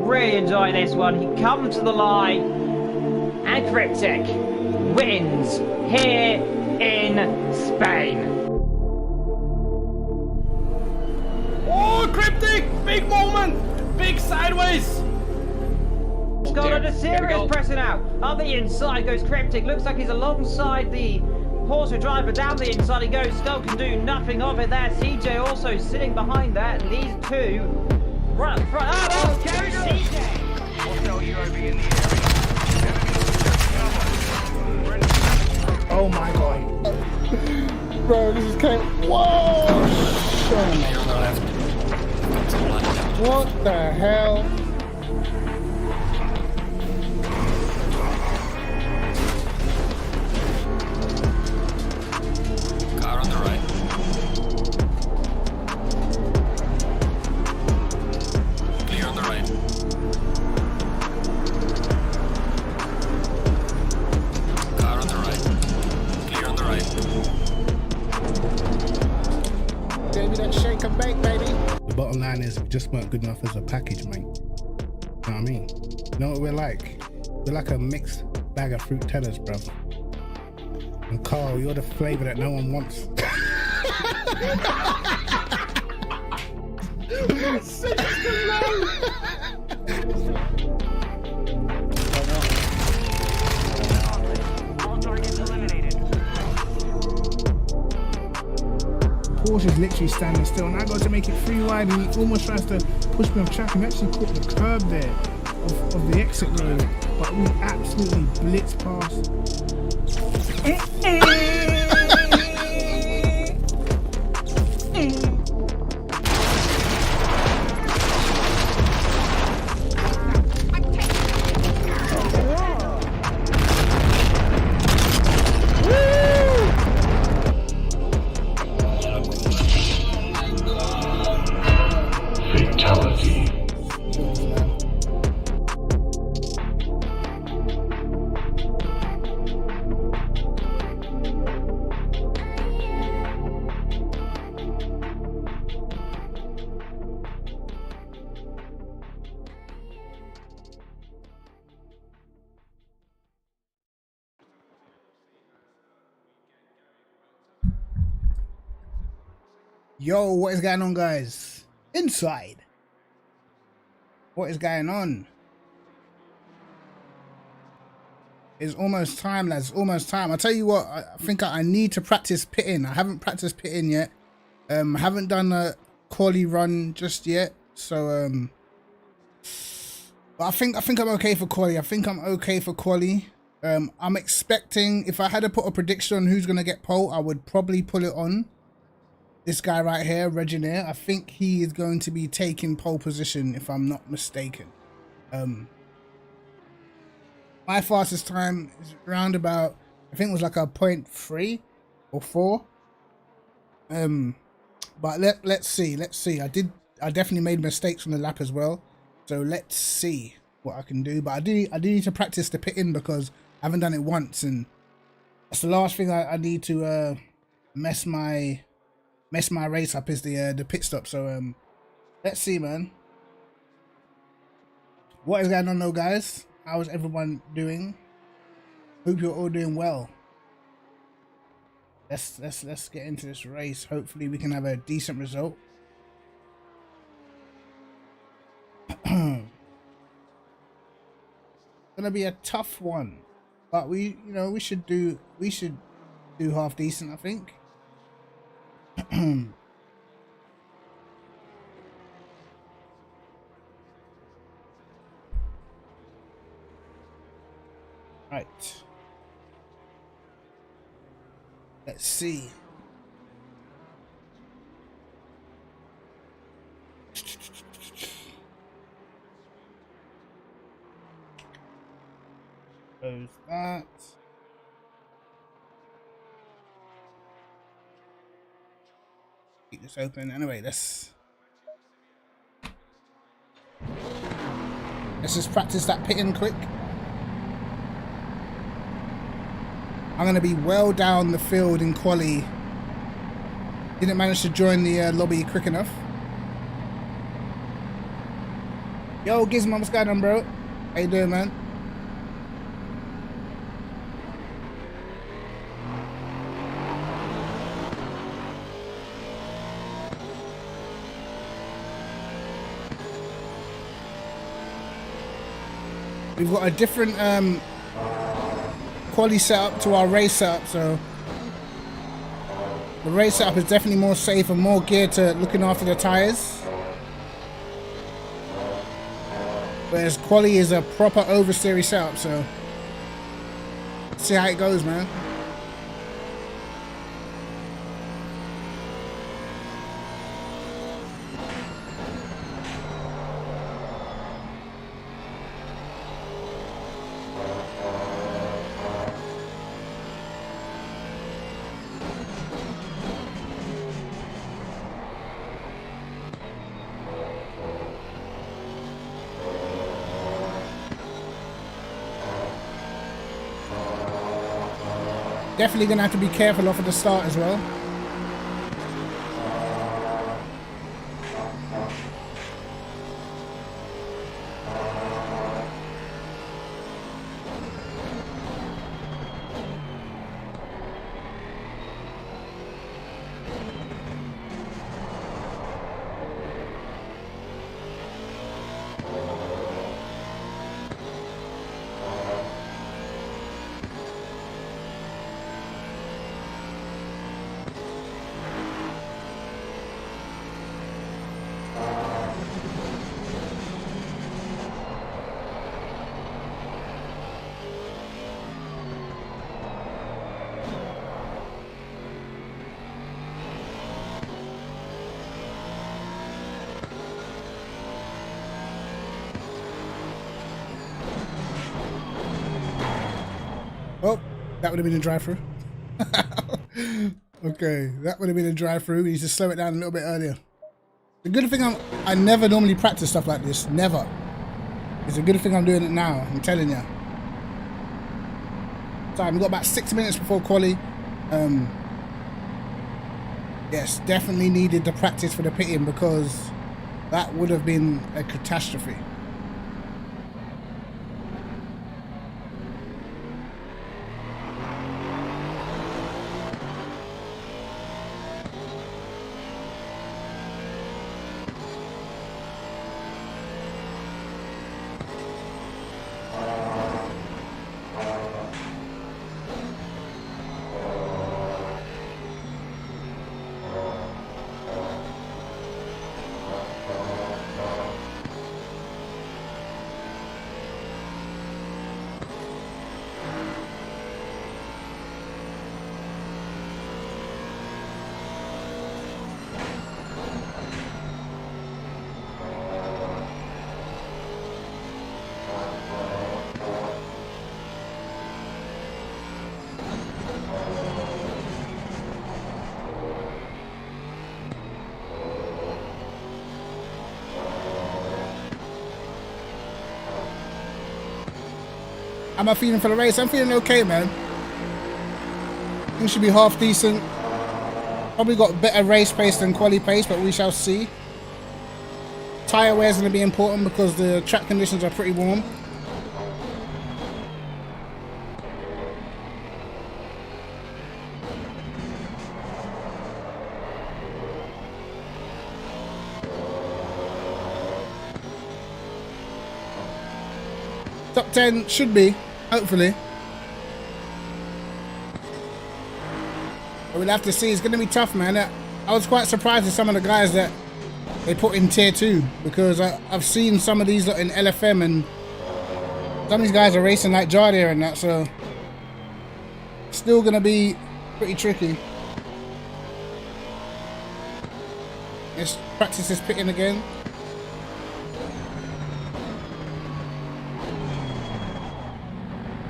really enjoying this one. He comes to the line, and Cryptic wins here in Spain. Oh, Cryptic! Big moment! Big sideways! He's got under serious pressure now. On the inside goes Cryptic. Looks like he's alongside the Porsche driver. Down the inside he goes. Still can do nothing of it there. CJ also sitting behind that. These two right up front. Oh, goes CJ. Oh my god. Bro, this is kind of... Whoa! What the hell? Car on the right. Clear on the right. Car on the right. Clear on the right. Give me that shake and bake, baby. The bottom line is we just weren't good enough as a package, mate. You know what I mean? You know what we're like? We're like a mixed bag of fruit tellers, bro. And Carl, you're the flavor that no one wants. Porsche's literally standing still, and I got to make it 3 wide, and he almost tries to push me off track, and actually caught the curb there of the exit road, but we absolutely blitzed past. Yo, what is going on, guys? Inside. What is going on? It's almost time, lads. Almost time. I tell you what, I think I need to practice pitting. I haven't practiced pitting yet. I haven't done a quali run just yet. So but I think I'm okay for quali. I'm expecting, if I had to put a prediction on who's gonna get pole, I would probably pull it on this guy right here, Reginair. I think he is going to be taking pole position, if I'm not mistaken. My fastest time is around about, I think it was like a 0.3 or 4. But let's see. I definitely made mistakes on the lap as well. So let's see what I can do. But I do need to practice the pitting because I haven't done it once, and that's the last thing I need to mess my race up is the pit stop. So let's see, man. What is going on though, guys? How is everyone doing? Hope you're all doing well. Let's get into this race. Hopefully we can have a decent result. Gonna be a tough one, but we should do half decent, I think. Right. Let's see. Close that. Keep this open. Anyway, let's just practice that pitting quick. I'm going to be well down the field in quali. Didn't manage to join the lobby quick enough. Yo, Gizmo, what's going on, bro? How you doing, man? We've got a different quality setup to our race setup, so the race setup is definitely more safe and more geared to looking after the tires. Whereas quali is a proper oversteery setup, so see how it goes, man. Definitely gonna have to be careful off at the start as well. Oh, that would have been a drive-through. Okay, that would have been a drive-through. We need to slow it down a little bit earlier. The good thing I never normally practice stuff like this. Never. It's a good thing I'm doing it now. I'm telling you. So we've got about 6 minutes before quali. Yes, definitely needed the practice for the pitting because that would have been a catastrophe. How am I feeling for the race? I'm feeling okay, man. I think should be half decent. Probably got better race pace than quali pace, but we shall see. Tyre wear is going to be important because the track conditions are pretty warm. Top 10 should be, hopefully. But we'll have to see. It's going to be tough, man. I was quite surprised at some of the guys that they put in tier 2 because I've seen some of these in LFM and some of these guys are racing like Jardia and that, so still going to be pretty tricky. Let's practice this pitting again.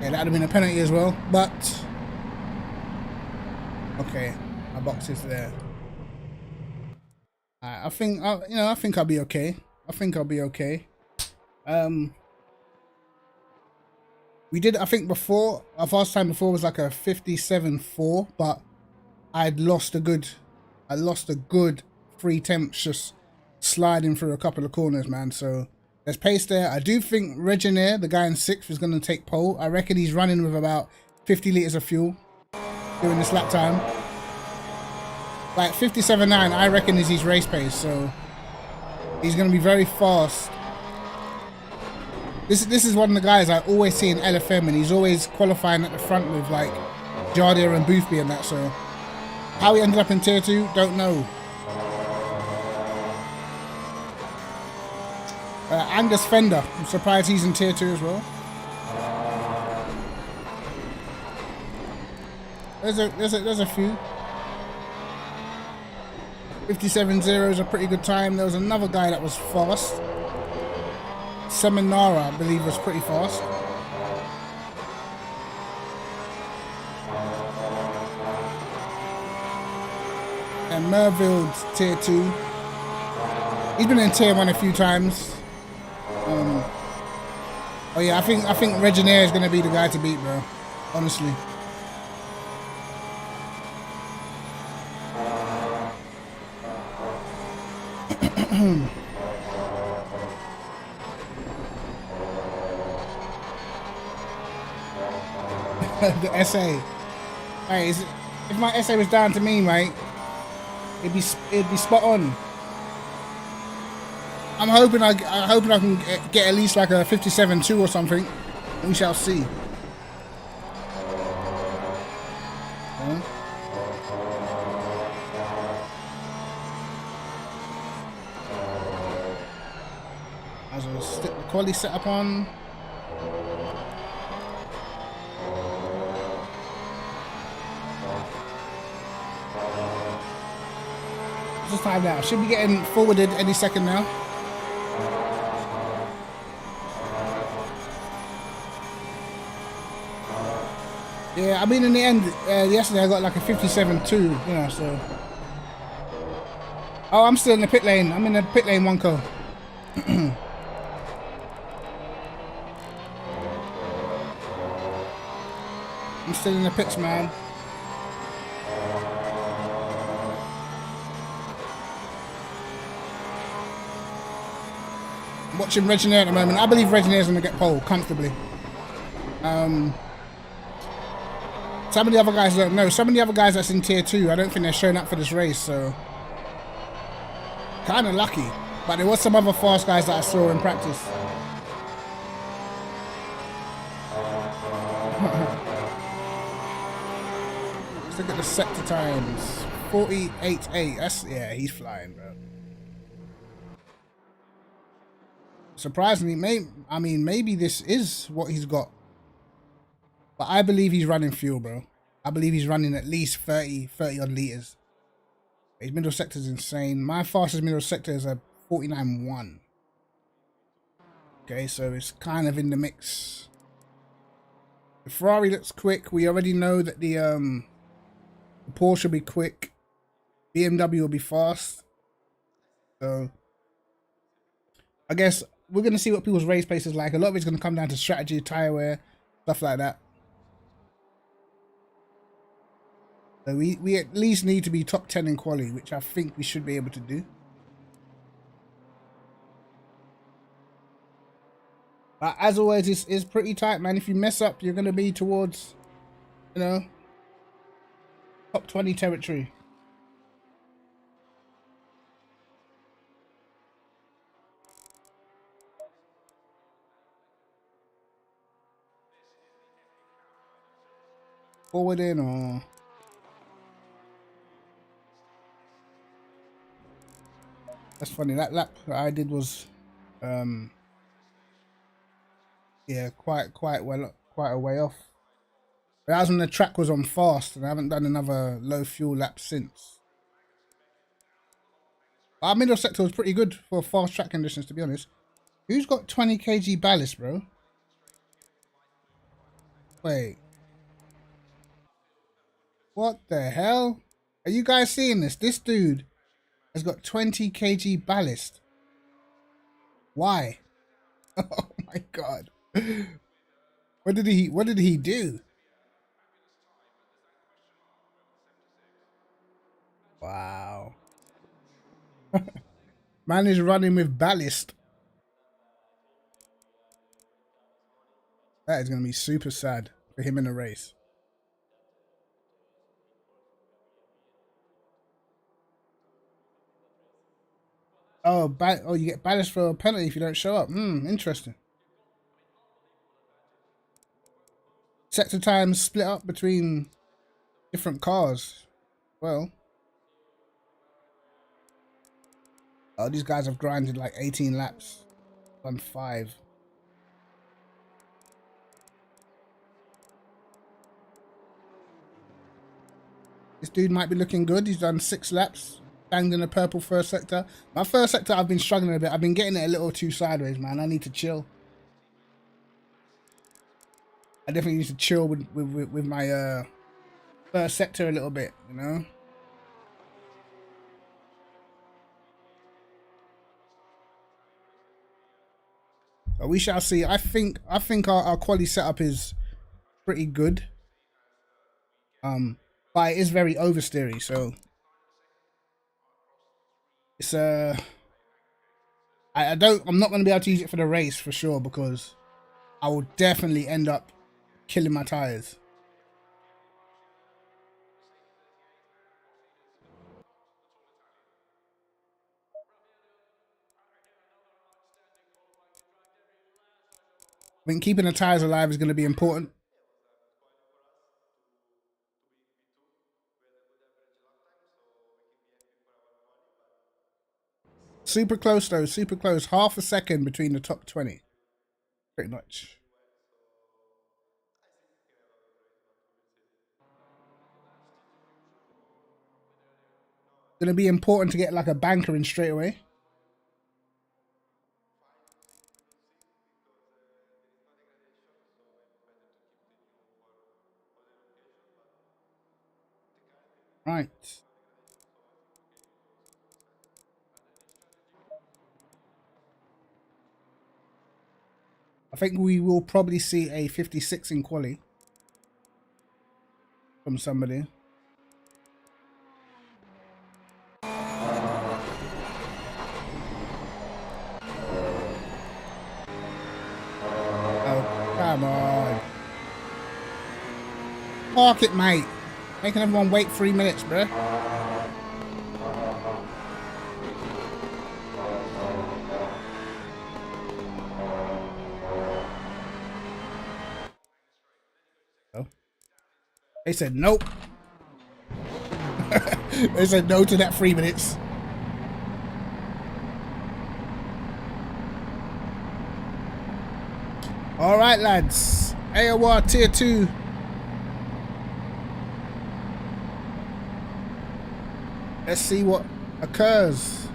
Yeah, that would have been a penalty as well, but okay, my box is there. I think I think I'll be okay. I think I'll be okay. We did, I think before, our first time before was like a 57.4, but I lost a good 3 attempts just sliding through a couple of corners, man. So There's pace there. I do think Reginair, the guy in 6th, is going to take pole. I reckon he's running with about 50 litres of fuel during this lap time. Like 57.9, I reckon is his race pace, so he's going to be very fast. This is one of the guys I always see in LFM, and he's always qualifying at the front with like Jardia and Boothby and that, so how he ended up in tier 2, don't know. Angus Fender, I'm surprised he's in tier 2 as well. There's a few. 57.0 is a pretty good time. There was another guy that was fast. Seminara, I believe, was pretty fast. And Merville's tier 2. He's been in tier 1 a few times. Oh yeah, I think Reginair is gonna be the guy to beat, bro. Honestly. The SA. Hey, if my SA was down to me, mate, it'd be spot on. I'm hoping I can get at least like a 57.2 or something. We shall see. Yeah. As I'll stick the quality setup on. Just time now. Should be getting forwarded any second now. Yeah, I mean, in the end, yesterday I got like a 57.2, you know, so. Oh, I'm still in the pit lane. I'm in the pit lane, Wonko. I'm still in the pits, man. I'm watching Reginair at the moment. I believe Reginair's going to get pole comfortably. Some of the other guys don't know. Some of the other guys that's in tier 2, I don't think they're showing up for this race, so kind of lucky. But there was some other fast guys that I saw in practice. Let's look at the sector times. 48.8. That's, yeah, he's flying, bro. Surprisingly, maybe this is what he's got. But I believe he's running fuel, bro. I believe he's running at least 30 odd litres. His middle sector is insane. My fastest middle sector is a 49.1. Okay, so it's kind of in the mix. The Ferrari looks quick. We already know that the Porsche will be quick. BMW will be fast. So I guess we're going to see what people's race pace is like. A lot of it's going to come down to strategy, tyre wear, stuff like that. So we at least need to be top 10 in quali, which I think we should be able to do. But as always, it's pretty tight, man. If you mess up, you're going to be towards, you know, top 20 territory. Forward in or... That's funny. That lap that I did was, yeah, quite a way off. But that was when the track was on fast, and I haven't done another low fuel lap since. Our middle sector was pretty good for fast track conditions, to be honest. Who's got 20 kg ballast, bro? Wait. What the hell? Are you guys seeing this? This dude has got 20 kg ballast. Why? Oh my god. What did he do? Wow. Man is running with ballast. That is going to be super sad for him in the race. Oh, you get banished for a penalty if you don't show up. Interesting. Sector times split up between different cars. Well, oh, these guys have grinded like 18 laps. Done 5. This dude might be looking good. He's done 6 laps. Banged in the purple first sector. My first sector, I've been struggling a bit. I've been getting it a little too sideways, man. I need to chill. I definitely need to chill with my first sector a little bit, you know. But we shall see. I think our quality setup is pretty good. But it is very oversteery, so it's I'm not gonna be able to use it for the race for sure, because I will definitely end up killing my tires. I think keeping the tires alive is going to be important. Super close though, super close. Half a second between the top 20. Pretty much. Going to be important to get like a banker in straight away. Right. I think we will probably see a 56 in quali from somebody. Oh, come on. Park it, mate. Making everyone wait 3 minutes, bruh. Oh. They said nope. They said no to that 3 minutes. All right, lads. AOR Tier 2. Let's see what occurs.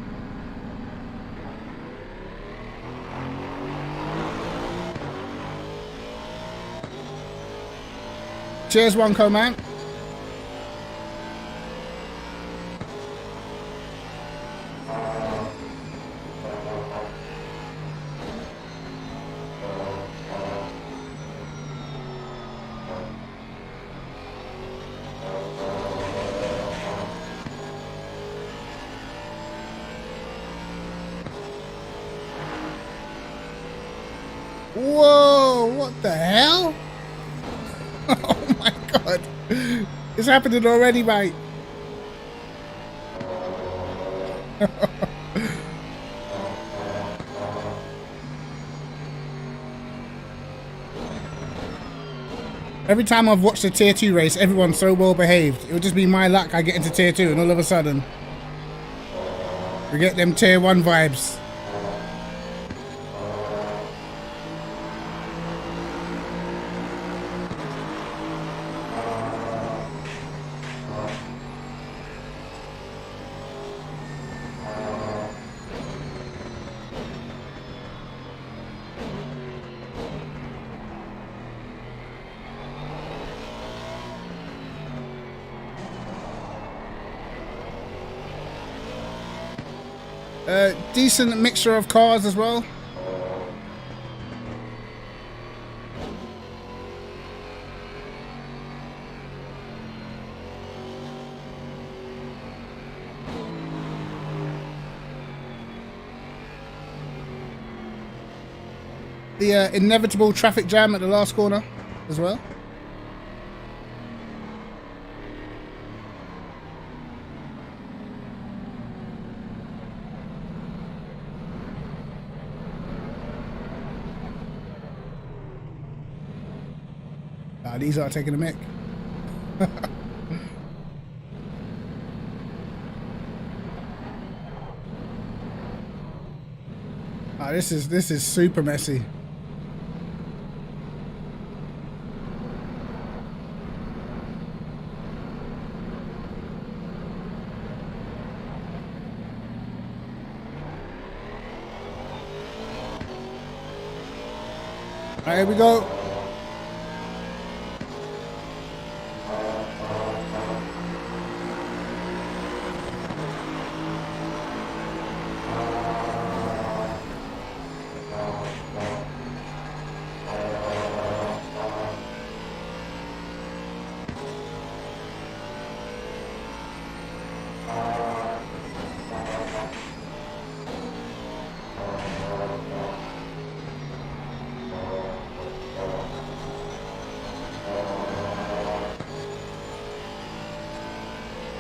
Cheers, Wonko, man. Whoa, what the hell? Oh my god. It's happening already, mate. Every time I've watched a tier 2 race, everyone's so well behaved. It would just be my luck I get into tier 2 and all of a sudden we get them tier 1 vibes. Decent mixture of cars as well. the inevitable traffic jam at the last corner as well. These are taking a mick. This is super messy. All right, here we go.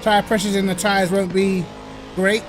Tire pressures in the tires won't be great.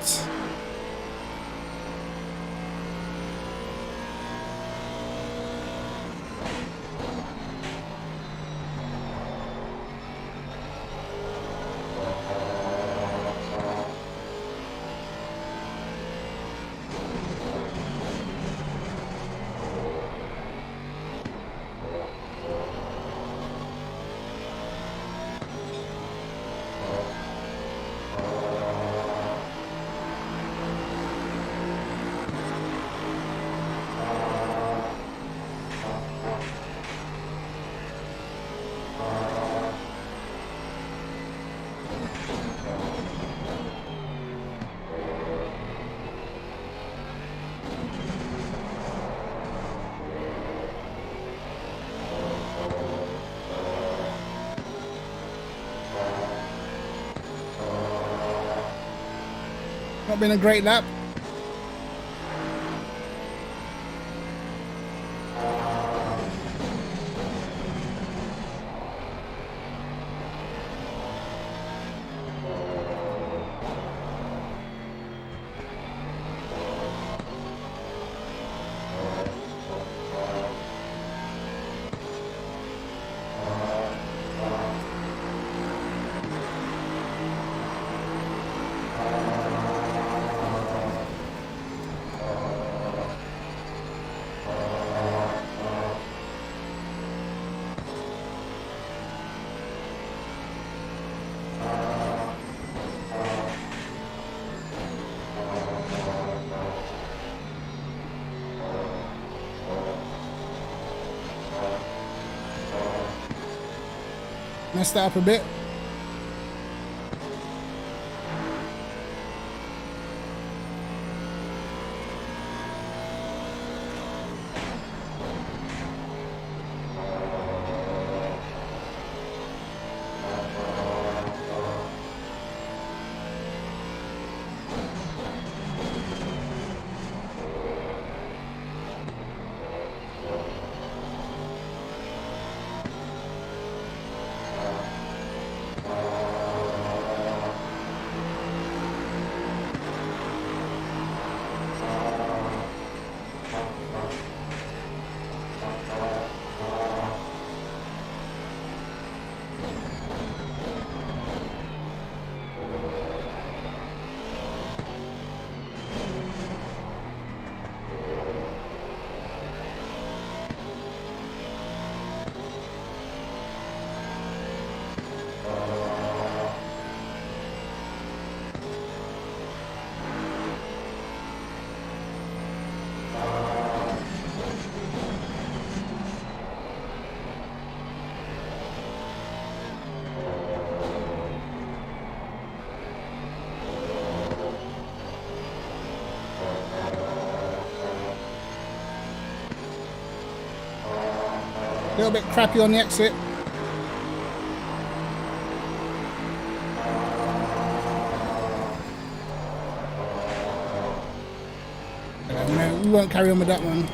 Not been a great lap. Messed that up a bit. A little bit crappy on the exit. No, we won't carry on with that one.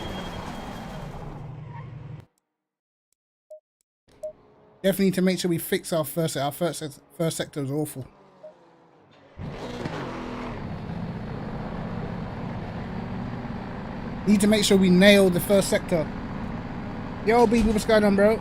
Definitely need to make sure we fix our first sector is awful. Need to make sure we nail the first sector. Yo, BB, what's going on, bro?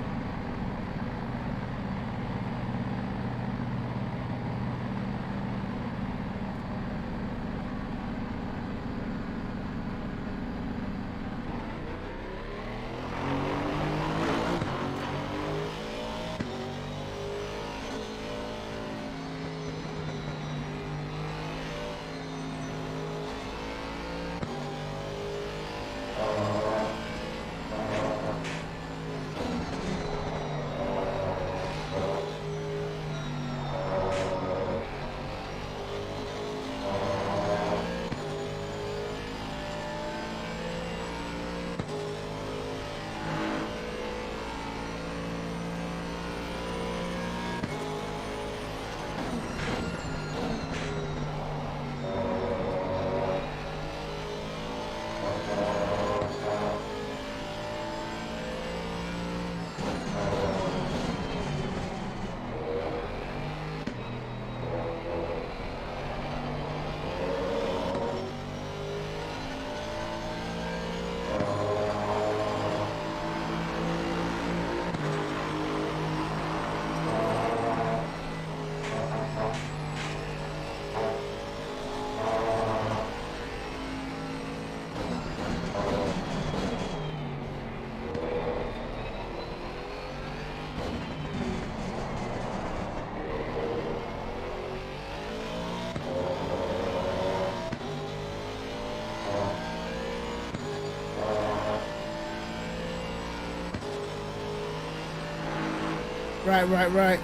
Right.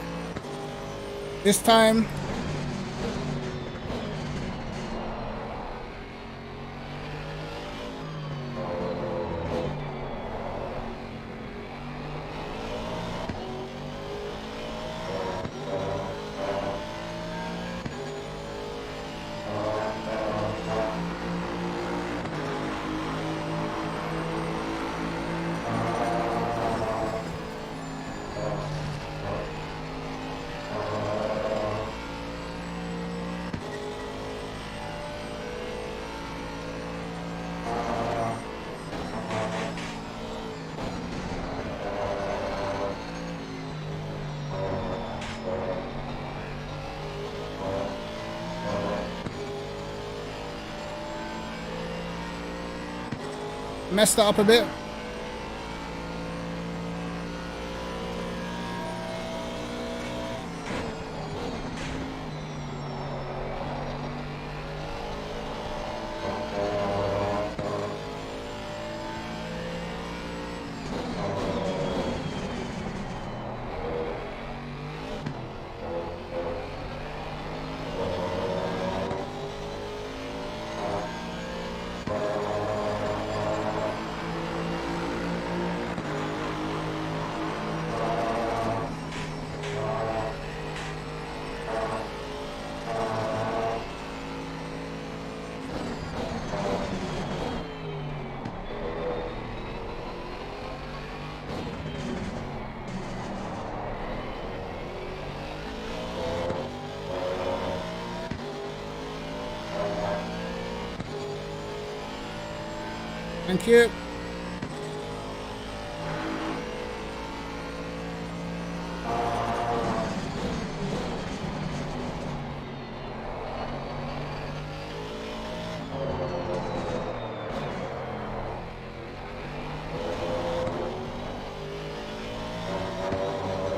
This time. Messed that up a bit. Thank you.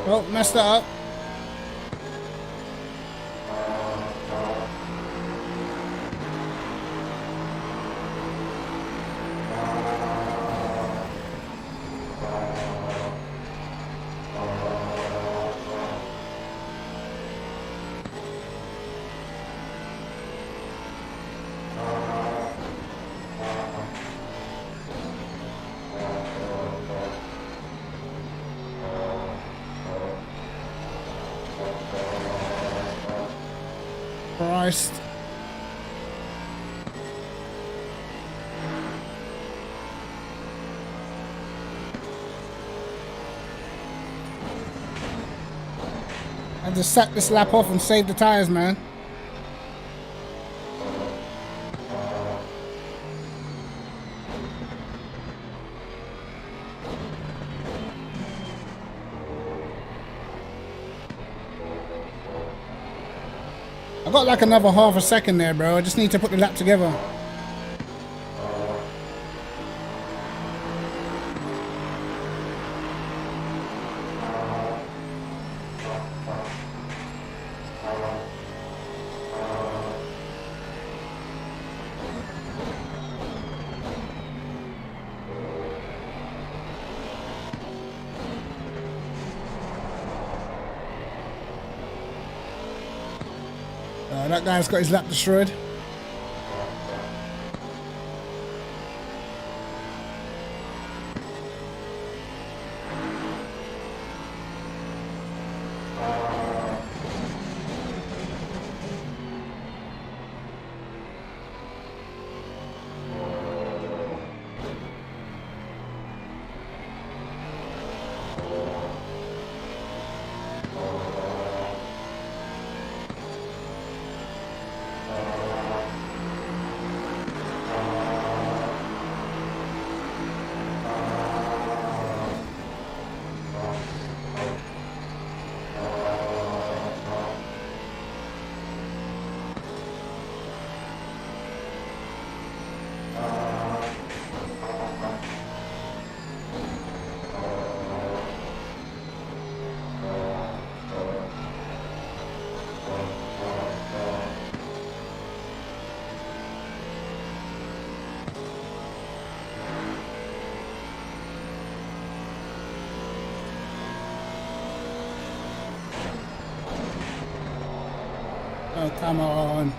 Oh, messed that up. Christ. I just sack this lap off and save the tires, man. I got like another half a second there, bro. I just need to put the lap together. That guy's got his lap destroyed. Oh, come on.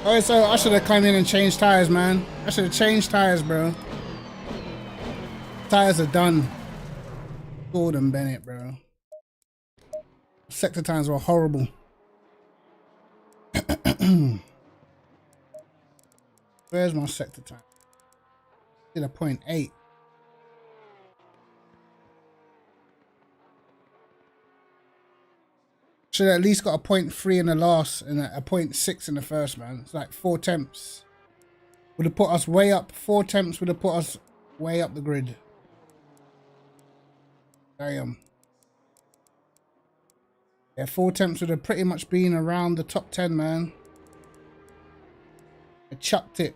Oh, so I should have come in and changed tires, man. I should have changed tires, bro. Tires are done. Gordon Bennett, bro. Sector times were horrible. Where's my sector time? Did a 0.8. Should have at least got a 0.3 in the last and a 0.6 in the first, man. It's like 4 temps. Would have put us way up. 4 temps would have put us way up the grid. Damn. Yeah, 4 temps would have pretty much been around the top 10, man. I chucked it.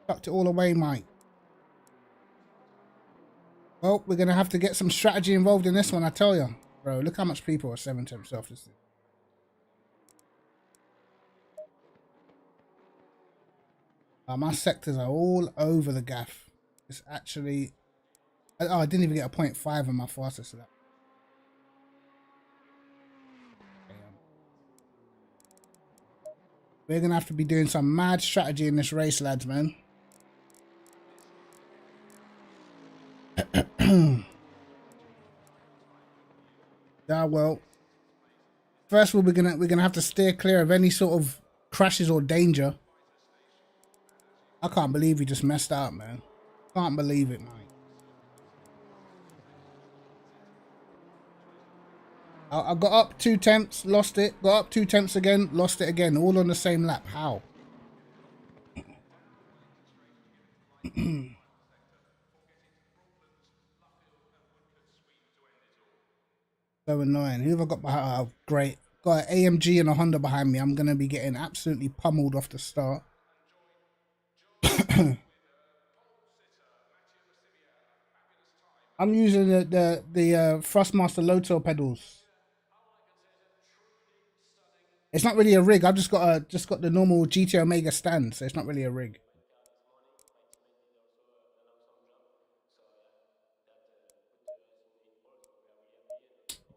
Chucked it all away, mate. Well, we're going to have to get some strategy involved in this one, I tell you. Bro, look how much people are 7 temps off this thing. My sectors are all over the gaff. It's actually... Oh, I didn't even get a 0.5 on my fastest lap. We're going to have to be doing some mad strategy in this race, lads, man. Yeah, well, first of all, we're gonna have to steer clear of any sort of crashes or danger. I can't believe we just messed up, man. Can't believe it, man. I got up 2 temps, lost it. Got up 2 temps again, lost it again. All on the same lap. How? So annoying. Who have I got behind? Oh, great. Got an AMG and a Honda behind me. I'm going to be getting absolutely pummeled off the start. I'm using the Thrustmaster Loto pedals. It's not really a rig. I've just got the normal GT Omega stand, so it's not really a rig.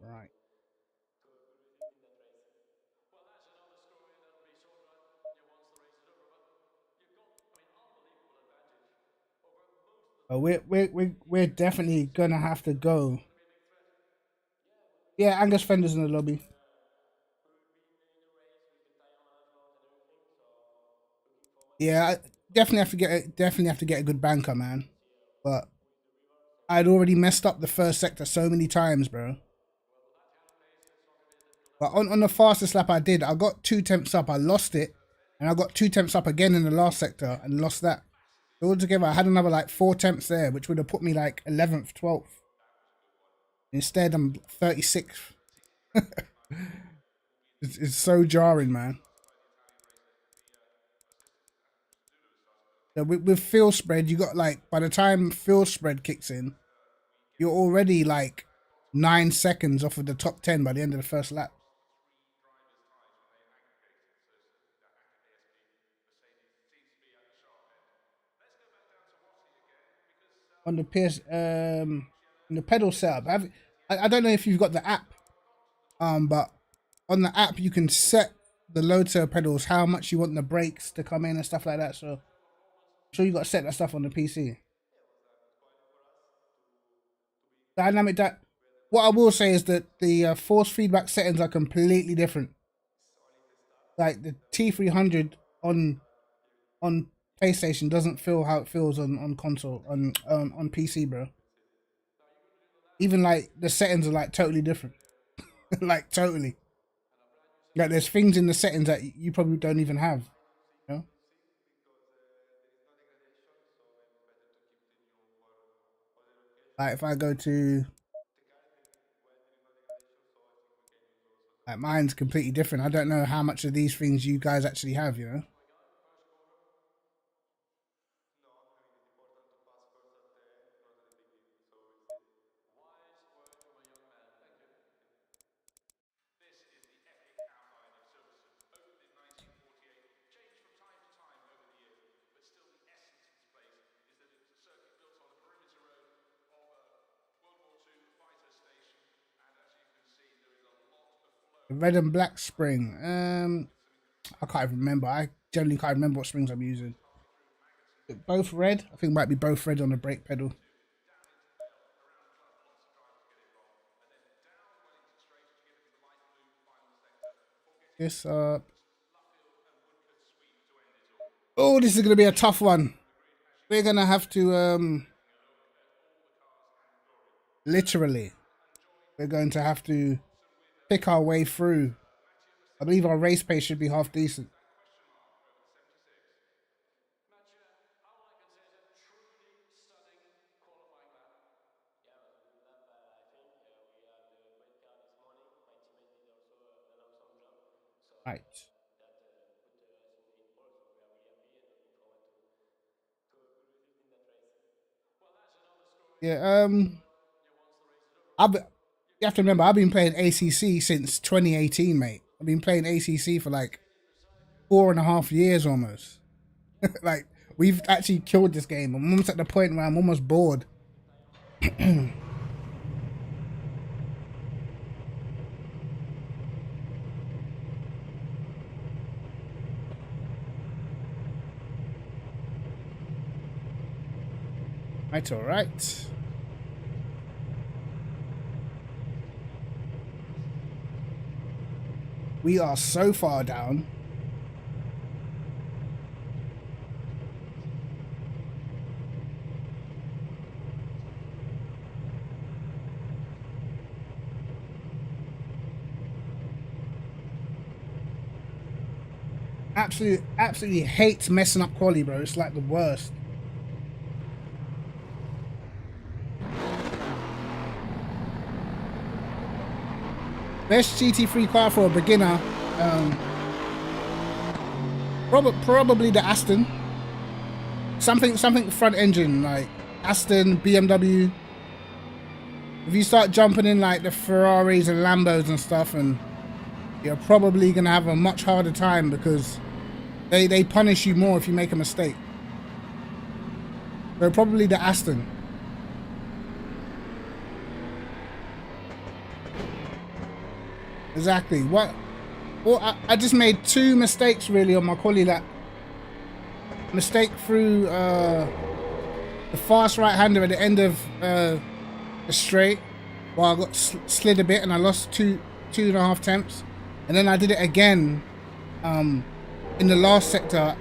Right. We're definitely gonna have to go. Yeah, Angus Fender's in the lobby. Yeah, I definitely have to get a good banker, man. But I'd already messed up the first sector so many times, bro. But on the fastest lap I did, I got 2 temps up. I lost it, and I got 2 temps up again in the last sector and lost that. So altogether, I had another like 4 temps there, which would have put me like 11th, 12th. Instead, I'm 36th. It's so jarring, man. So with field spread, you got like, by the time field spread kicks in, you're already like 9 seconds off of the top 10 by the end of the first lap. On the on the pedal setup, I don't know if you've got the app, but on the app you can set the Loto pedals, how much you want the brakes to come in and stuff like that. So I'm sure you got to set that stuff on the PC. Dynamic what I will say is that the force feedback settings are completely different. Like the T300 on PlayStation doesn't feel how it feels on console on PC, bro. Even like the settings are like totally different. Like totally. Like there's things in the settings that you probably don't even have. You know? Like if I go to, like, mine's completely different. I don't know how much of these things you guys actually have, you know? Red and black spring. I can't even remember. I generally can't remember what springs I'm using. Both red? I think it might be both red on the brake pedal. This up. Oh, this is gonna be a tough one. We're gonna have to literally, we're going to have to pick our way through. I believe our race pace should be half decent. Right. Yeah, you have to remember, I've been playing ACC since 2018, mate. I've been playing ACC for like 4.5 years almost. Like, we've actually killed this game. I'm almost at the point where I'm almost bored. Right, all right. We are so far down. Absolutely hates messing up quali, bro. It's like the worst. Best GT3 car for a beginner, probably the Aston. Something front engine, like Aston, BMW. If you start jumping in like the Ferraris and Lambos and stuff, and you're probably gonna have a much harder time because they punish you more if you make a mistake. So probably the Aston. Exactly. What? Well, I just made 2 mistakes really on my quali lap. Mistake through the fast right-hander at the end of the straight. Well, I got slid a bit and I lost two and a half tenths. And then I did it again in the last sector,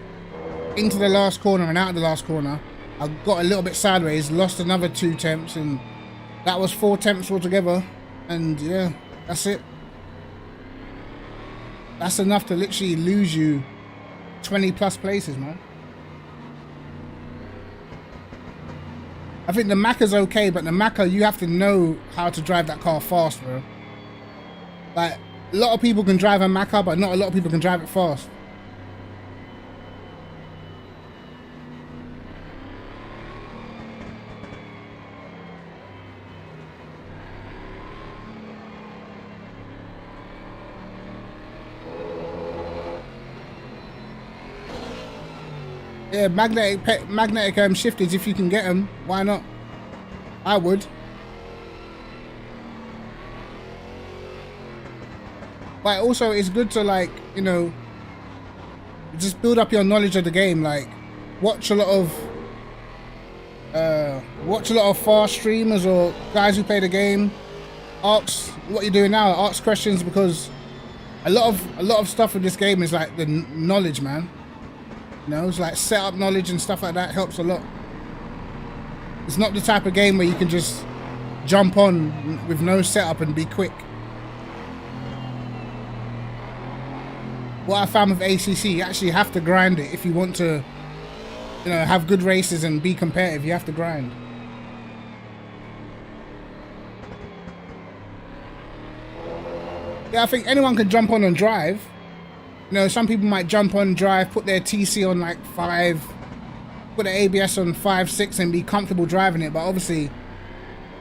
into the last corner and out of the last corner. I got a little bit sideways, lost another 2 tenths, and that was 4 tenths altogether. And yeah, that's it. That's enough to literally lose you 20 plus places, man. I think the Macca's okay, but the Macca, you have to know how to drive that car fast, bro. Like, a lot of people can drive a Macca, but not a lot of people can drive it fast. Yeah, magnetic shifters, if you can get them, why not? I would. But also, it's good to, like, you know, just build up your knowledge of the game. Like, watch a lot of fast streamers or guys who play the game. Ask what you're doing now. Ask questions, because a lot of stuff in this game is like the knowledge, man. You know, it's like setup knowledge and stuff like that helps a lot. It's not the type of game where you can just jump on with no setup and be quick. What I found with ACC, you actually have to grind it if you want to, you know, have good races and be competitive. You have to grind. Yeah, I think anyone can jump on and drive. You know, some people might jump on, drive, put their TC on like 5, put the ABS on 5, 6 and be comfortable driving it, but obviously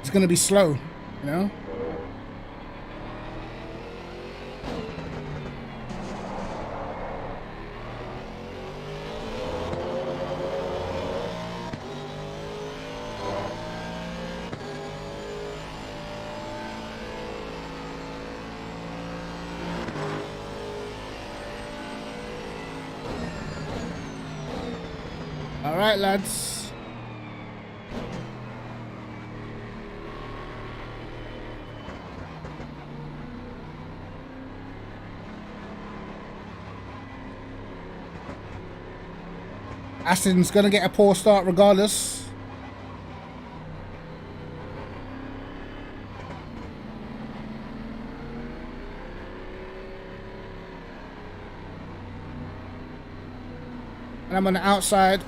it's going to be slow, you know? Alright, lads. Aston's gonna get a poor start regardless. And I'm on the outside.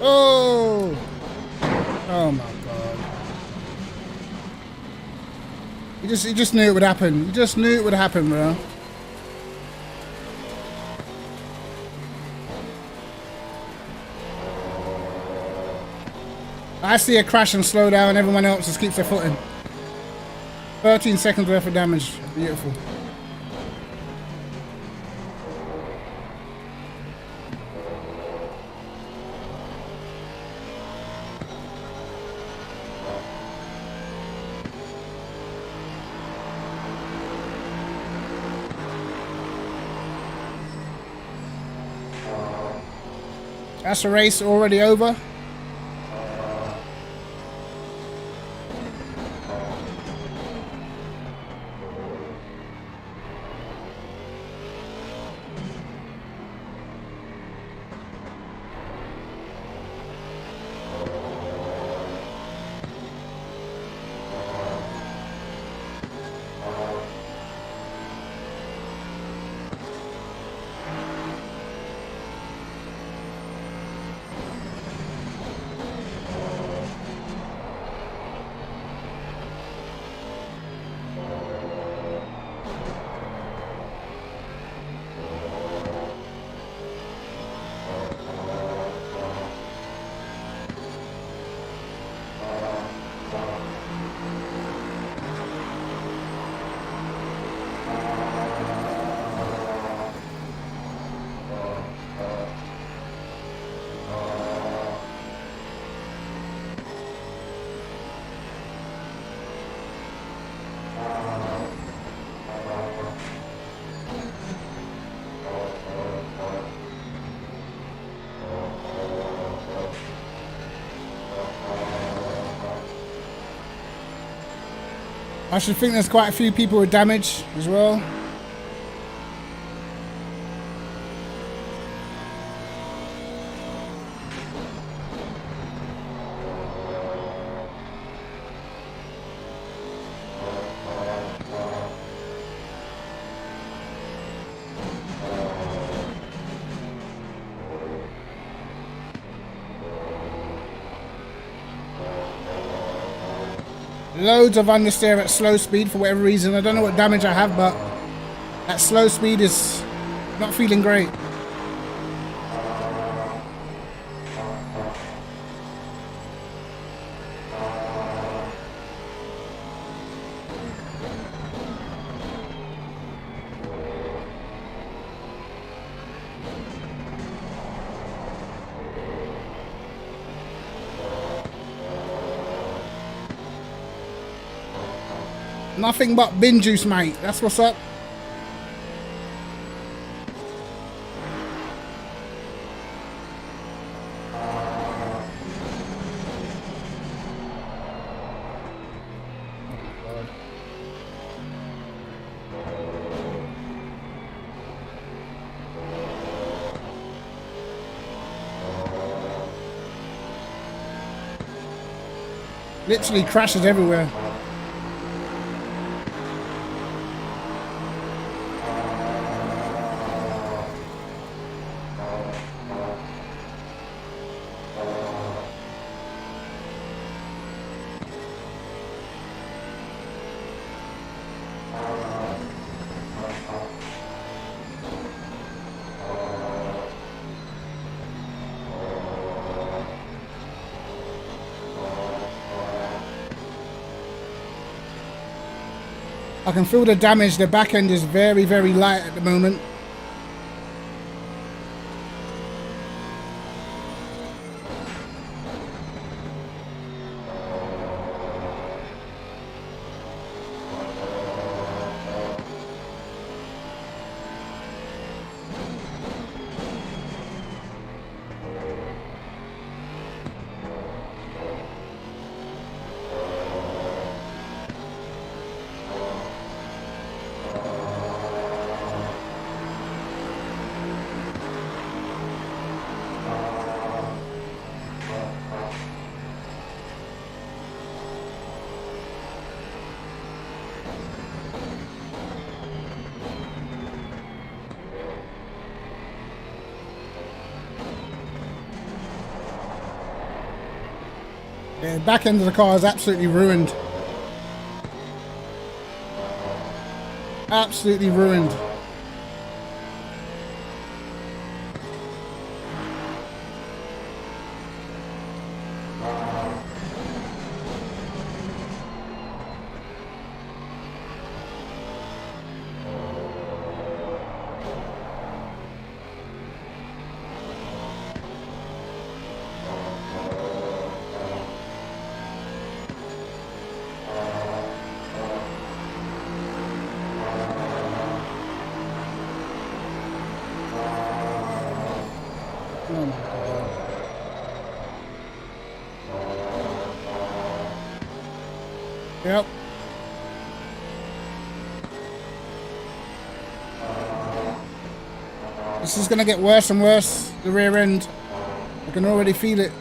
Oh! Oh my god. You just knew it would happen. You just knew it would happen, bro. I see a crash and slow down, everyone else just keeps their foot in. 13 seconds worth of damage. Beautiful. That's a race already over. I should think there's quite a few people with damage as well. Loads of understeer at slow speed for whatever reason. I don't know what damage I have, but at slow speed is not feeling great. Nothing but bin juice, mate. That's what's up. Literally crashes everywhere. I can feel the damage. The back end is very, very light at the moment. Yeah, the back end of the car is absolutely ruined. Absolutely ruined. Oh my God. Yep. This is gonna get worse and worse, the rear end. I can already feel it.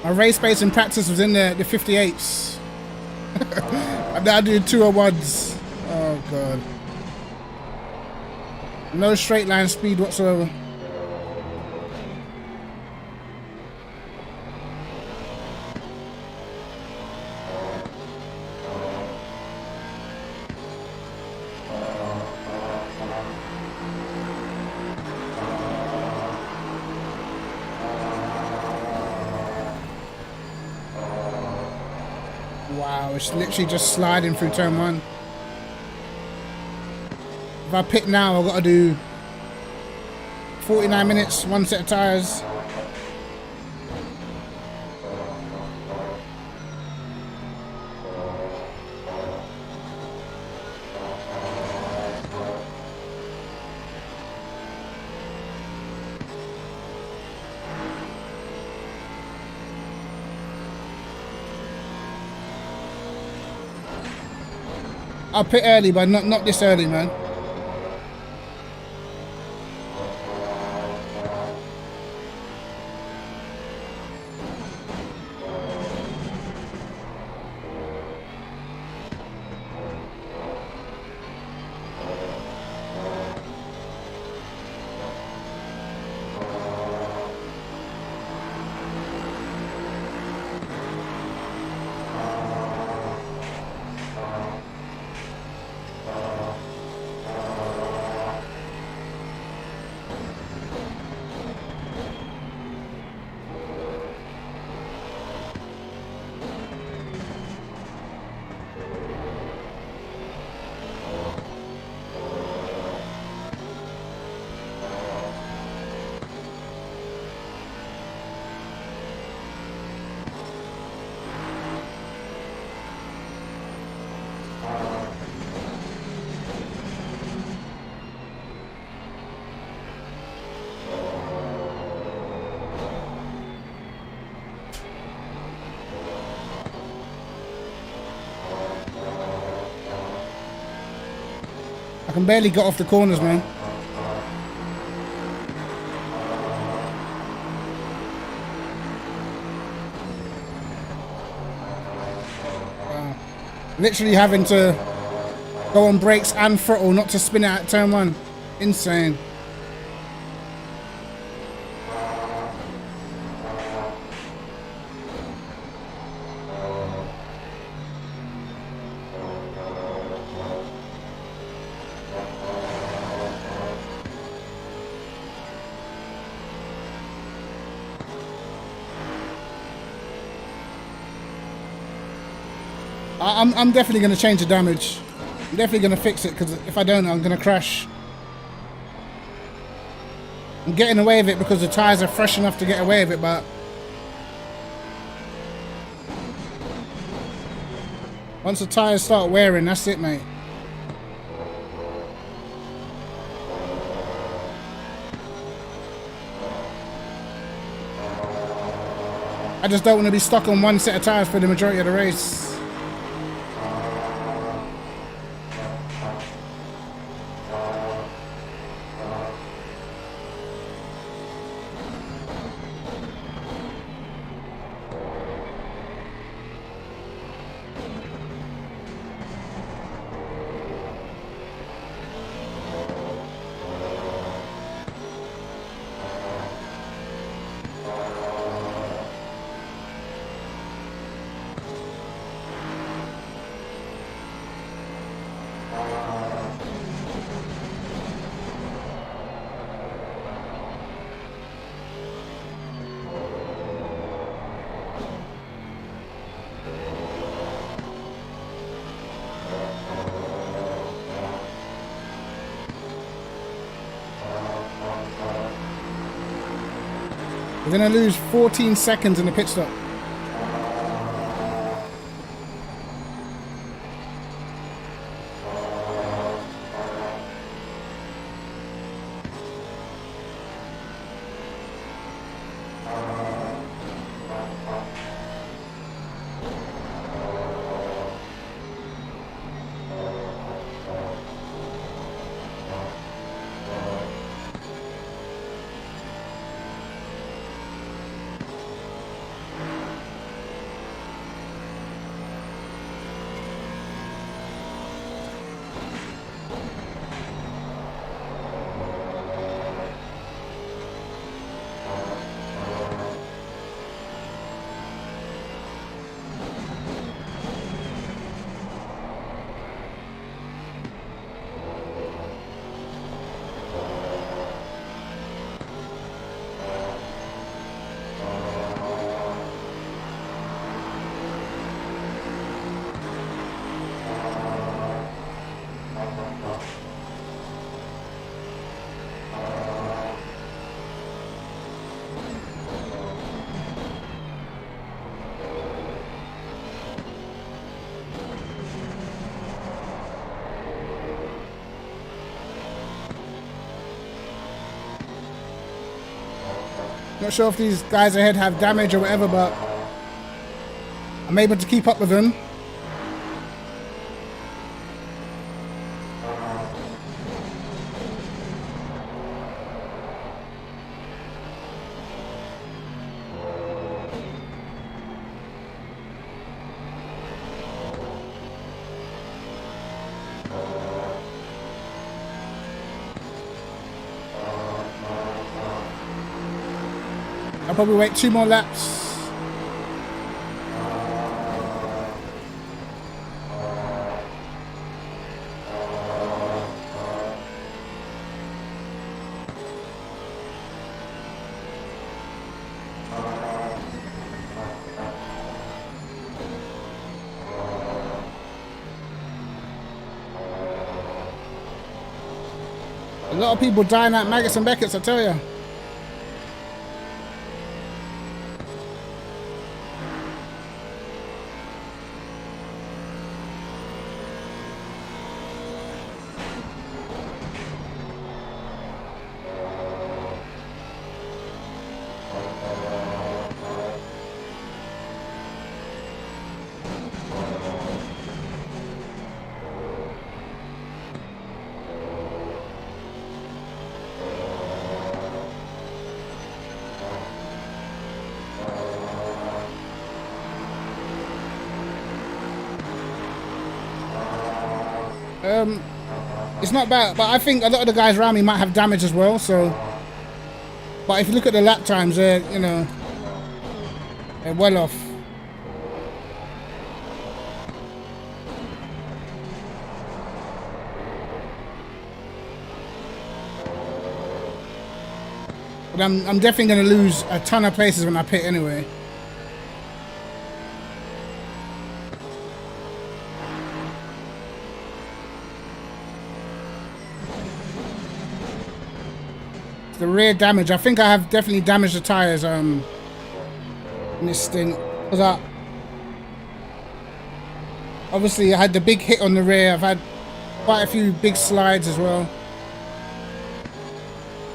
My race pace in practice was in the 58s. I'm now doing 201s. Oh god. No straight line speed whatsoever. Wow, it's literally just sliding through turn 1. If I pit now, I've got to do 49 minutes, 1 set of tires. I'll pit early, but not this early, man. I can barely get off the corners, man. Wow. Literally having to go on brakes and throttle not to spin out at turn 1. Insane. I'm definitely going to change the damage. I'm definitely going to fix it, because if I don't, I'm going to crash. I'm getting away with it because the tyres are fresh enough to get away with it, but once the tyres start wearing, that's it, mate. I just don't want to be stuck on 1 set of tyres for the majority of the race. We're going to lose 14 seconds in the pit stop. Not sure if these guys ahead have damage or whatever, but I'm able to keep up with them. I'll probably wait 2 more laps. A lot of people dying at Maggots and Beckett's, I tell you. It's not bad, but I think a lot of the guys around me might have damage as well, so... But if you look at the lap times, they're, you know... They're well off. But I'm definitely going to lose a ton of places when I pit anyway. The rear damage, I think I have definitely damaged the tires in this stint, because obviously I had the big hit on the rear. I've had quite a few big slides as well.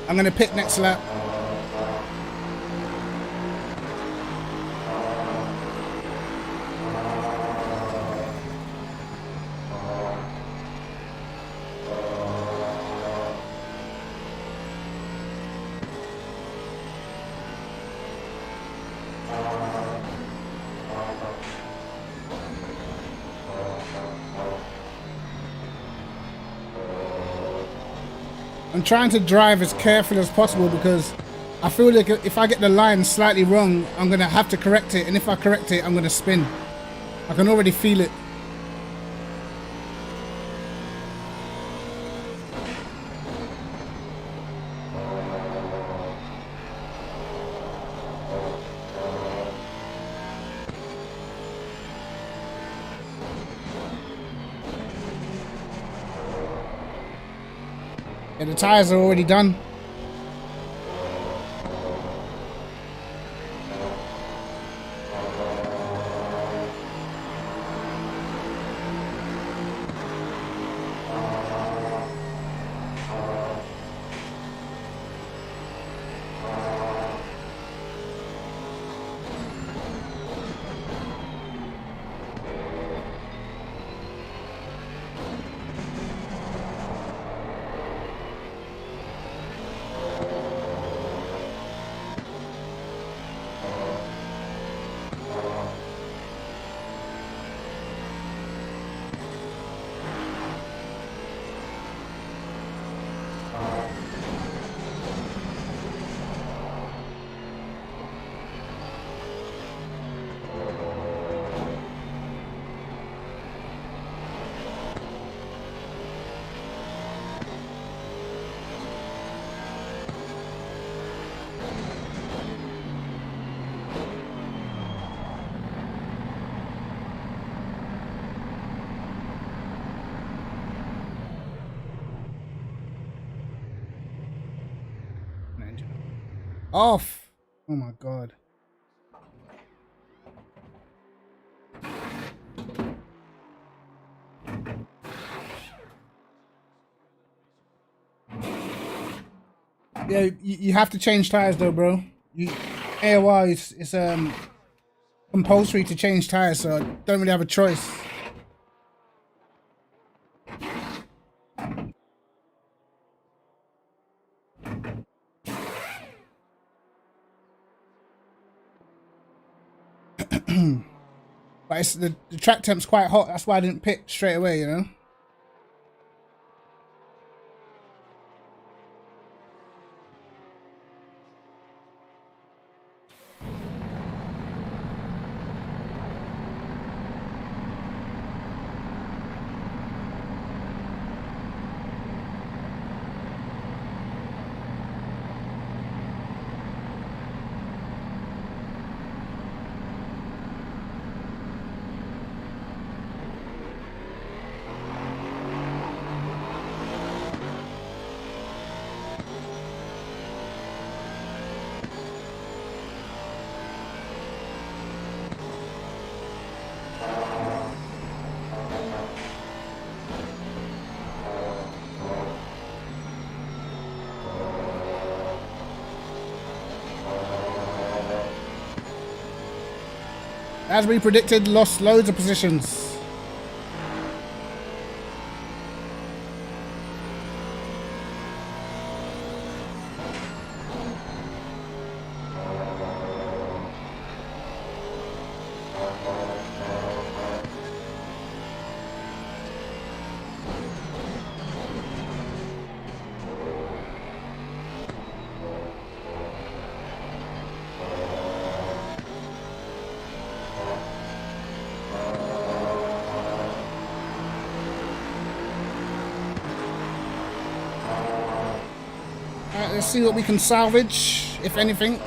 I'm going to pit next lap. I'm trying to drive as carefully as possible because I feel like if I get the line slightly wrong, I'm going to have to correct it. And if I correct it, I'm going to spin. I can already feel it. Yeah, the tires are already done. Off. Oh my god. Yeah, you have to change tires though, bro. AOR is compulsory to change tires, so I don't really have a choice. But it's the track temp's quite hot. That's why I didn't pit straight away, you know. As we predicted, lost loads of positions. Let's see what we can salvage, if anything.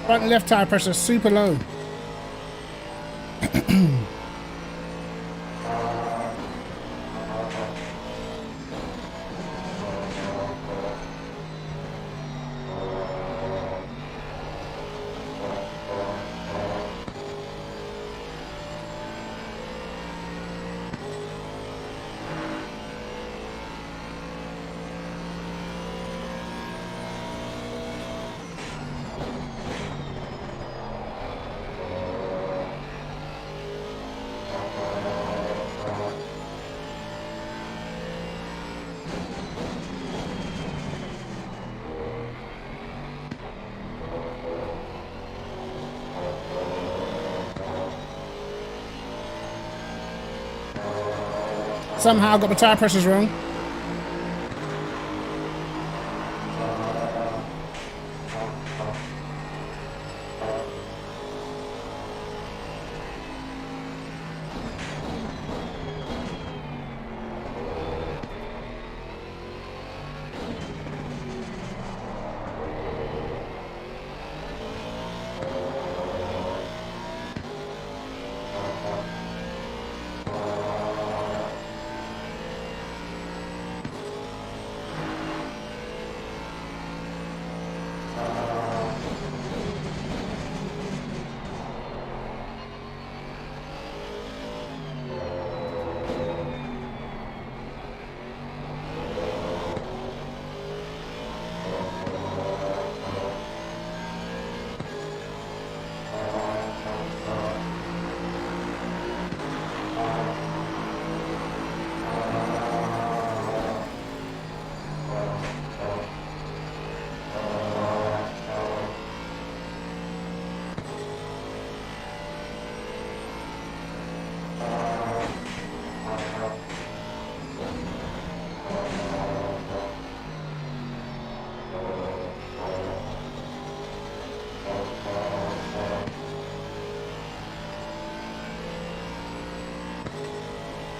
Front and left tire pressure super low. Somehow I got the tire pressures wrong.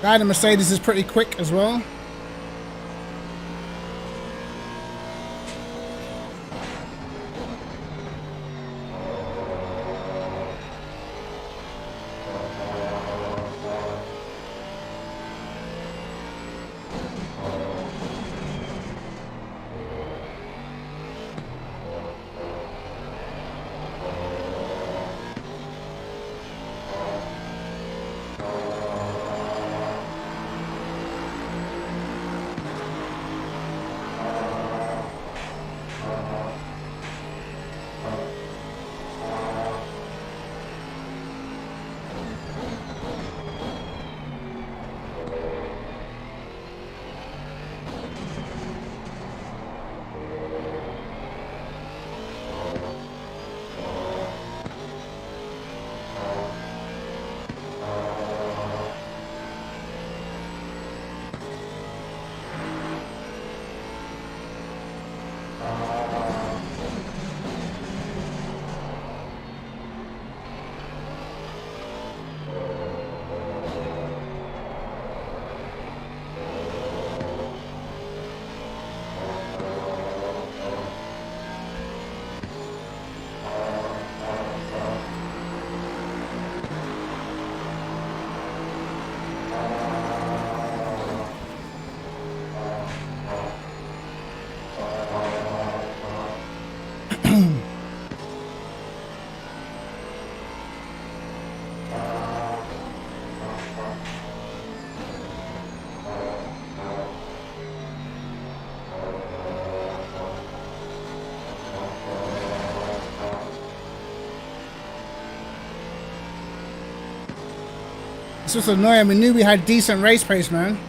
Guy in the Mercedes is pretty quick as well. It's just annoying. We knew we had decent race pace, man.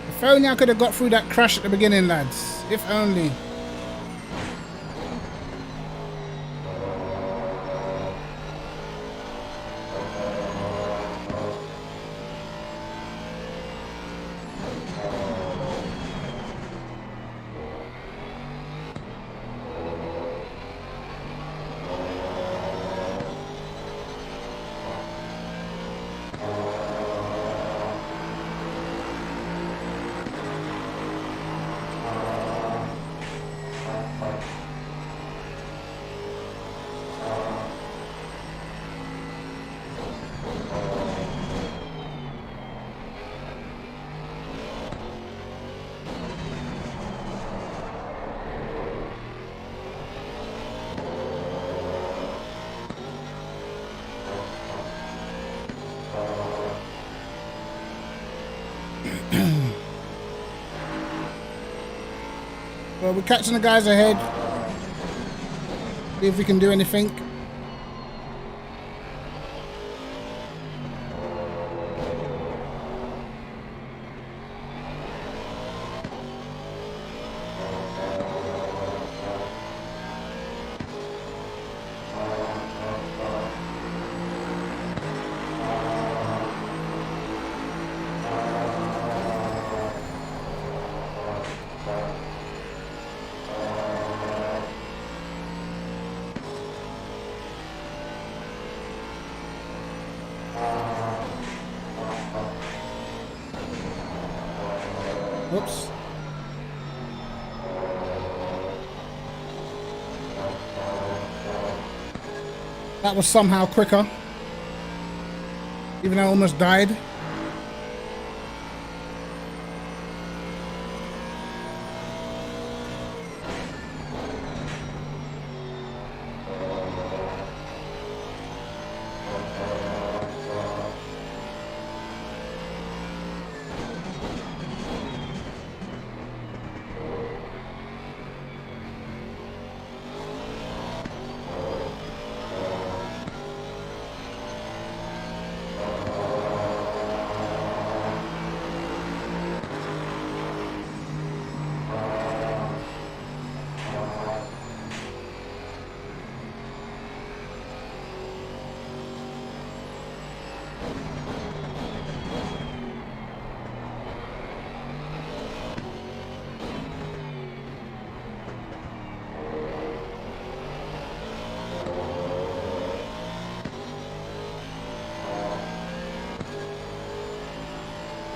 If only I could have got through that crash at the beginning, lads. If only. Well, we're catching the guys ahead. See if we can do anything. Oops. That was somehow quicker. Even though I almost died.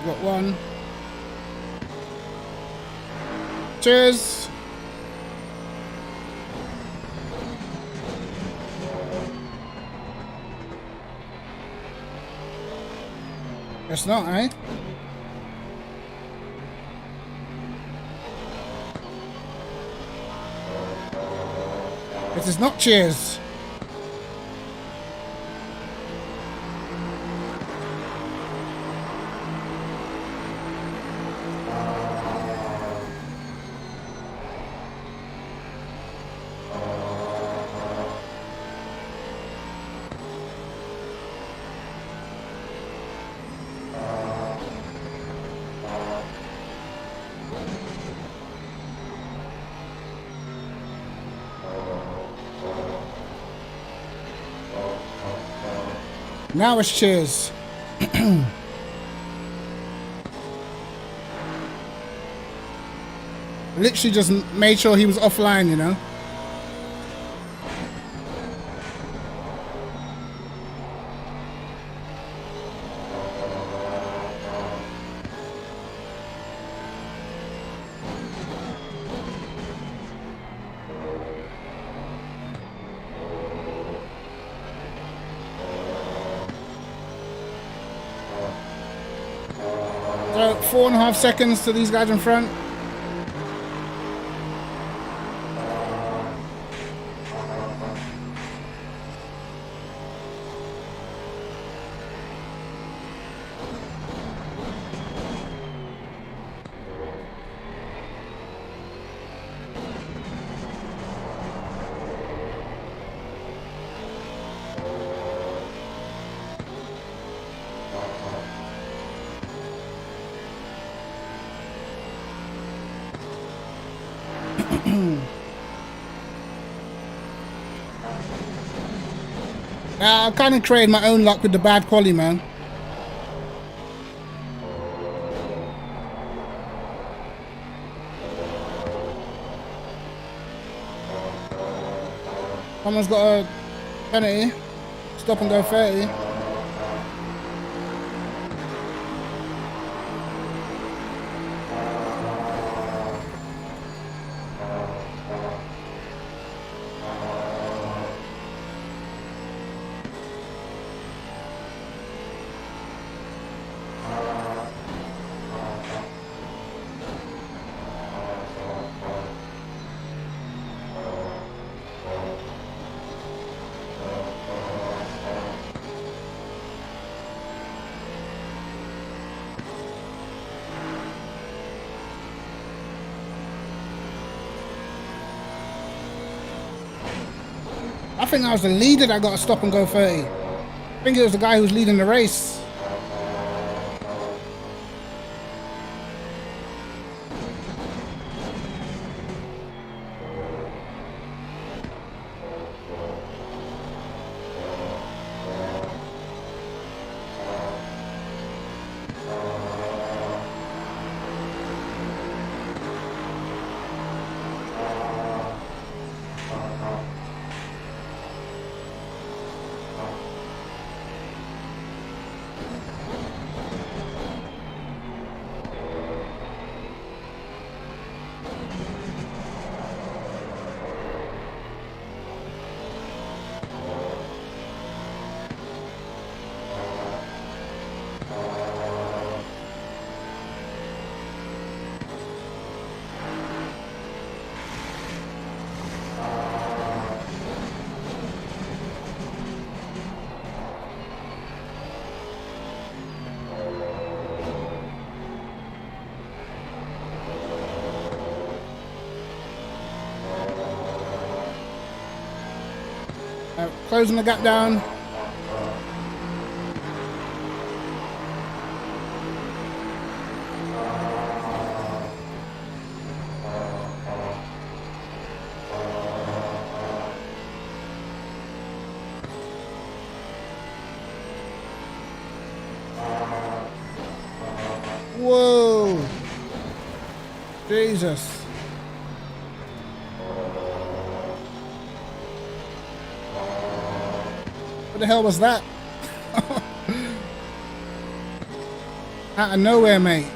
Got one. Cheers. Guess not, eh? It is not cheers. Now it's cheers. Literally just made sure he was offline, you know. So 4.5 seconds to these guys in front. I've kind of created my own luck with the bad quality, man. Someone's got a penalty. Stop and go 30. I think that was the leader that got to stop and go 30. I think it was the guy who was leading the race. Closing the gap down. Whoa! Jesus. What the hell was that? Out of nowhere, mate.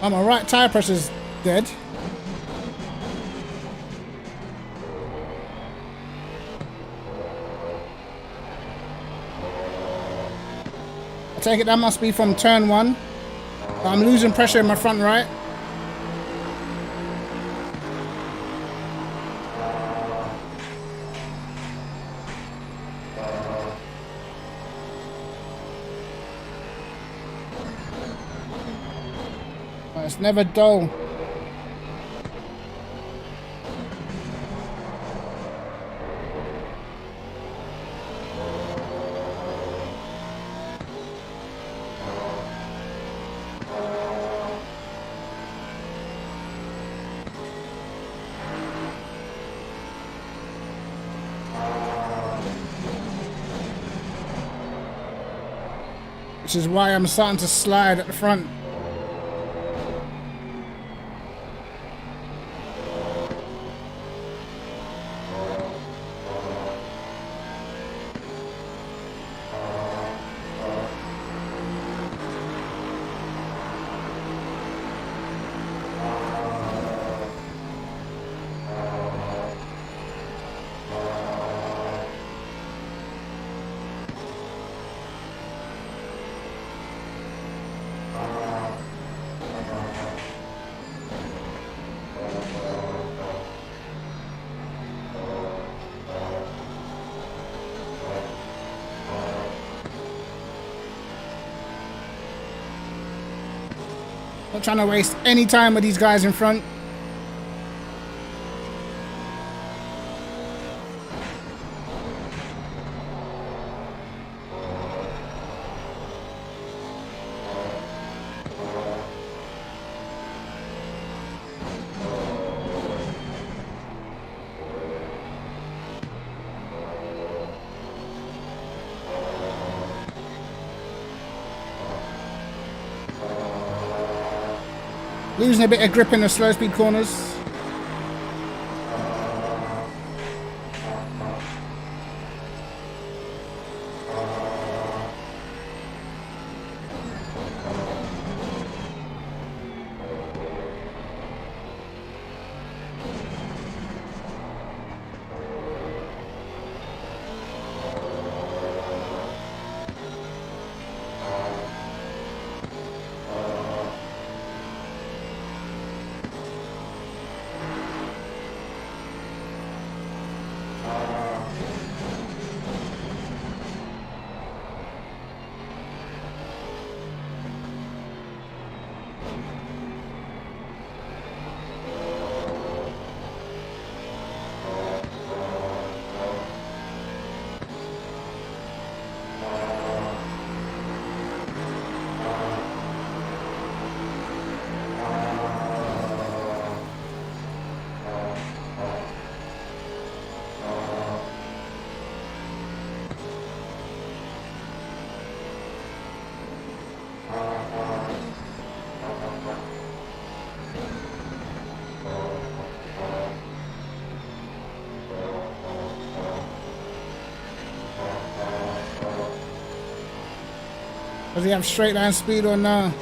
Oh, my right tire pressure's dead. I take it that must be from turn 1. I'm losing pressure in my front right. But it's never dull. Which is why I'm starting to slide at the front. Not trying to waste any time with these guys in front. Losing a bit of grip in the slow speed corners. Does he have straight line speed or no?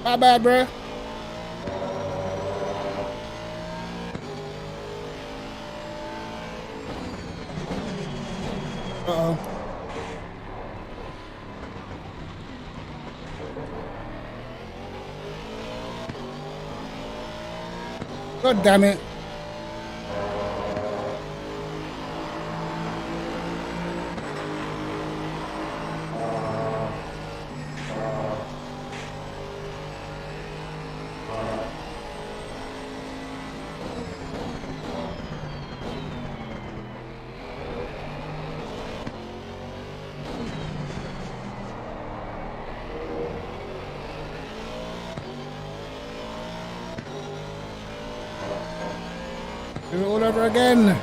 My bad, bro. Uh-oh. God damn it. Do it all over again.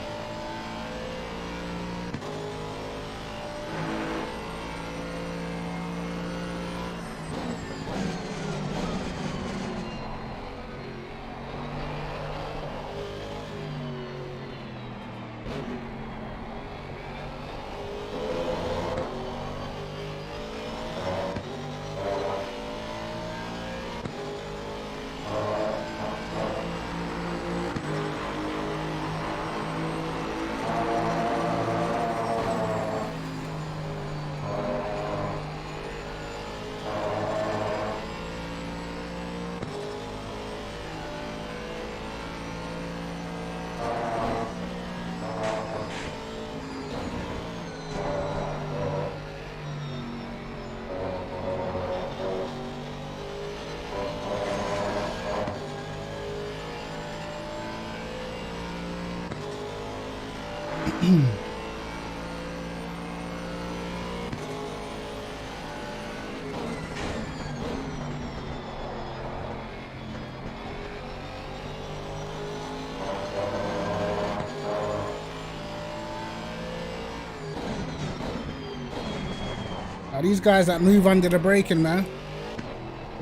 Now these guys that move under the braking, man.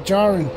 Jarring.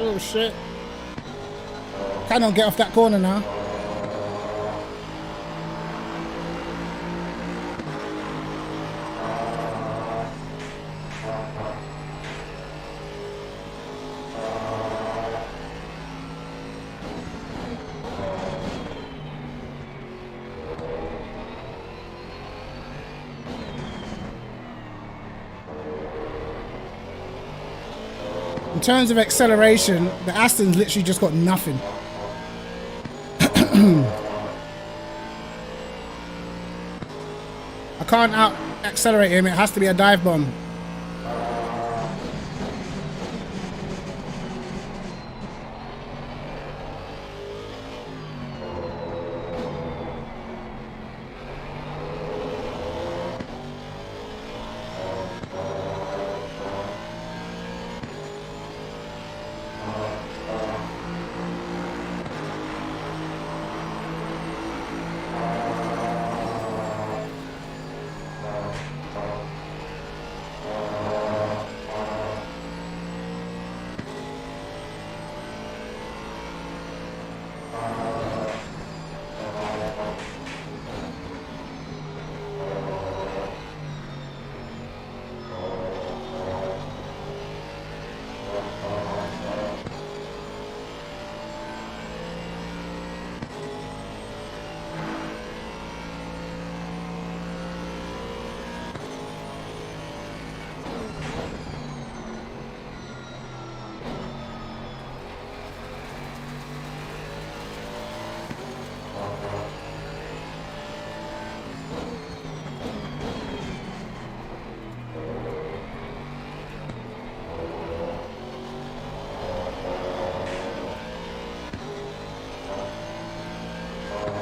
Oh shit. Cannot get off that corner now. In terms of acceleration, the Aston's literally just got nothing. I can't out accelerate him. It has to be a dive bomb.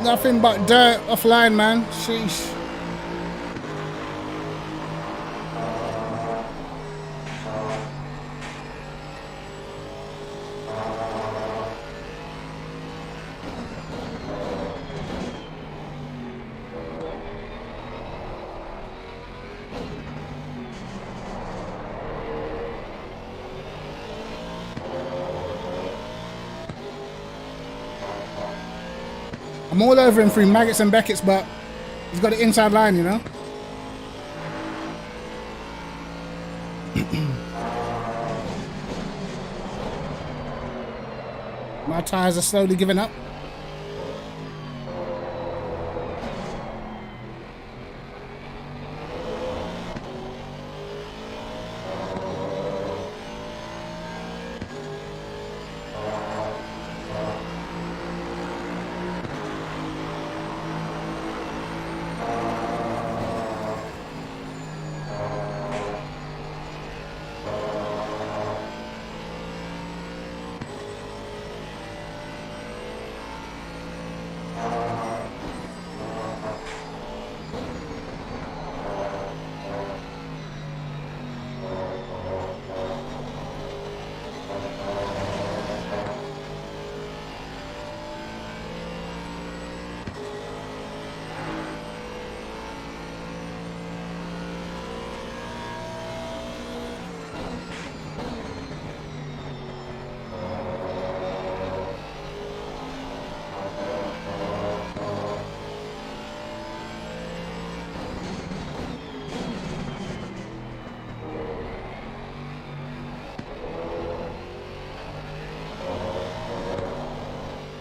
Nothing but dirt offline, man. Sheesh. I'm all over him through Maggots and Beckett's, but he's got the inside line, you know? My tyres are slowly giving up.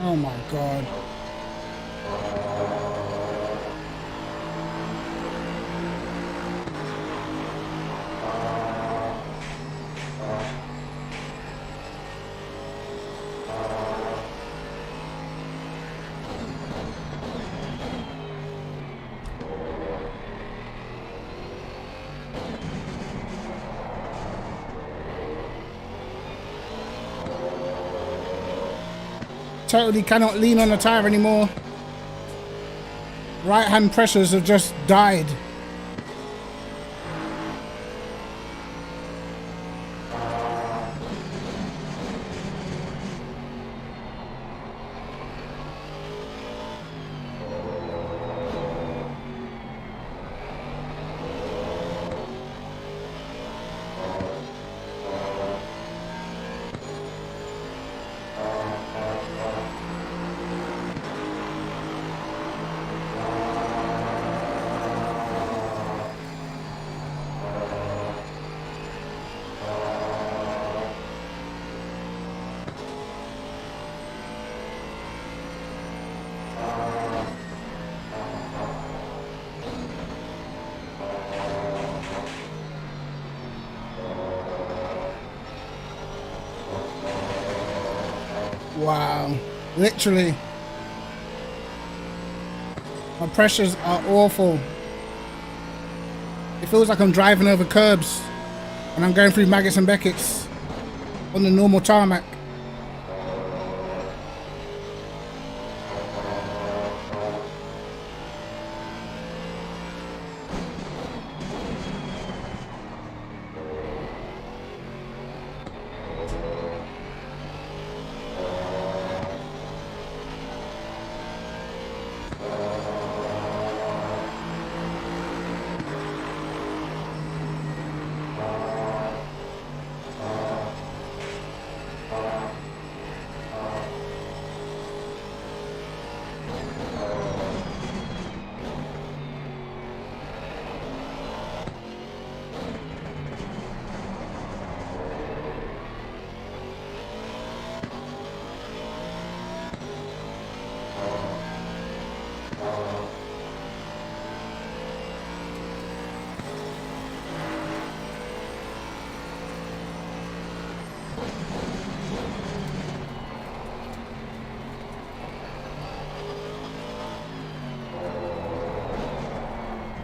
Oh my God. Totally cannot lean on the tire anymore. Right hand pressures have just died. Wow. Literally. My pressures are awful. It feels like I'm driving over curbs and I'm going through maggots and beckets on the normal tarmac.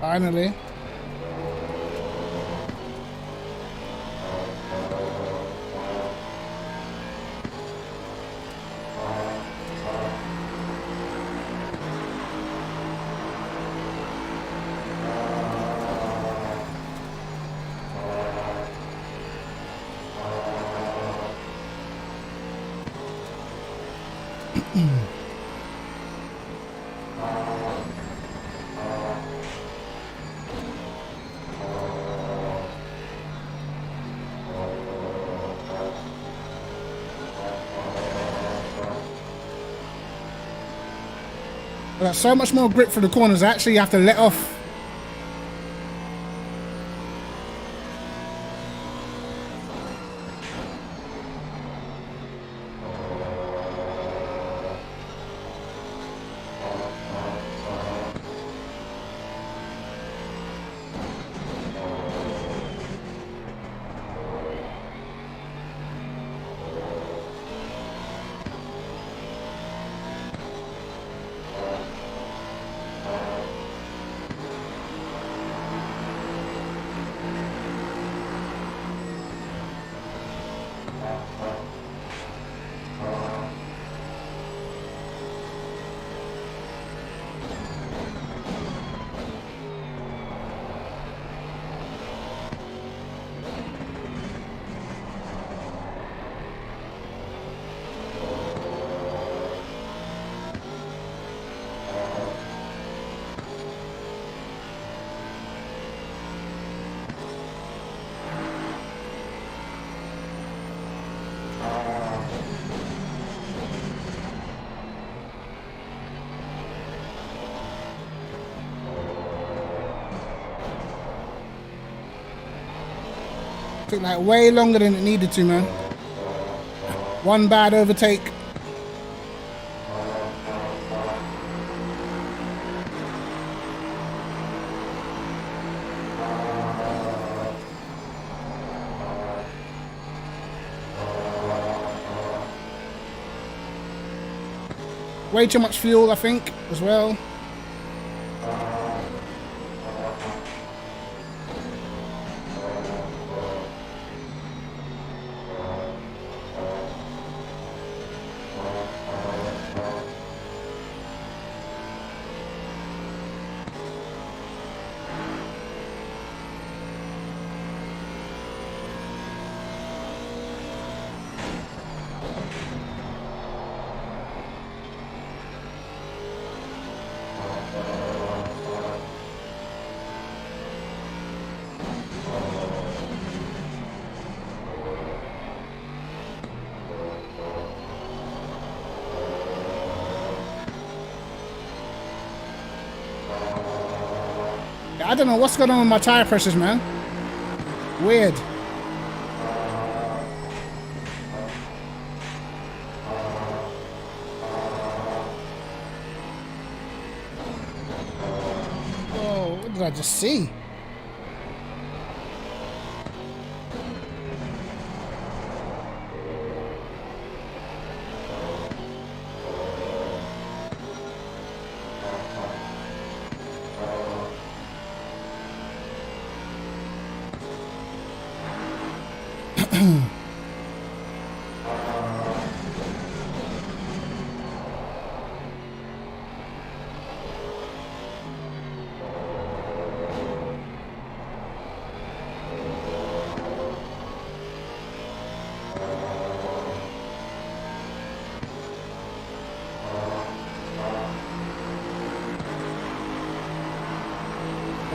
Finally. I got so much more grip for the corners. I actually have to let off. Took like way longer than it needed to, man. One bad overtake. Way too much fuel, I think, as well. I don't know what's going on with my tire pressures, man. Weird. Oh, what did I just see?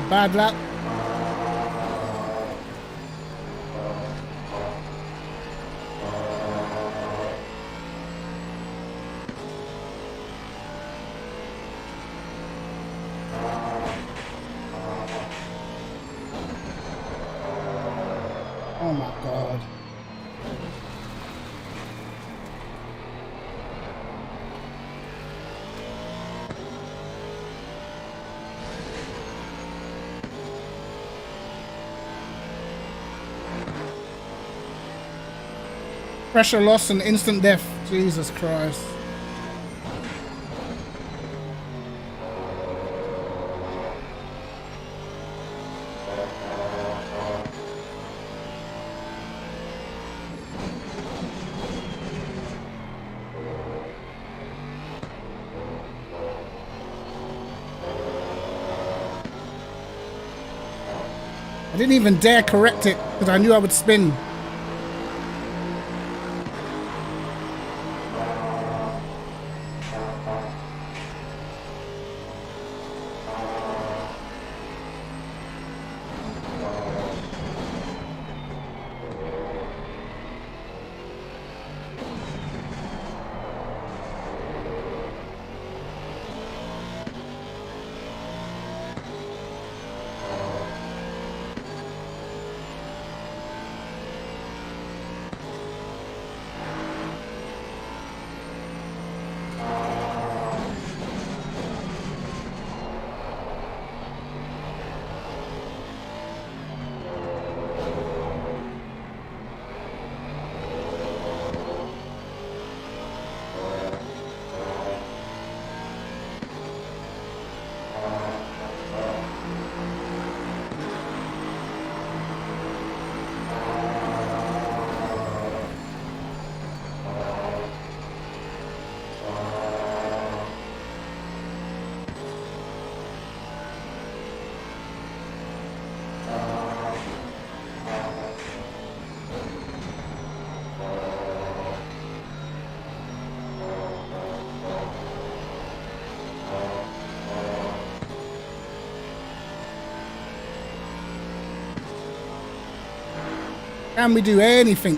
Bad lap. Oh my God. Pressure loss and instant death. Jesus Christ. I didn't even dare correct it because I knew I would spin. Can we do anything?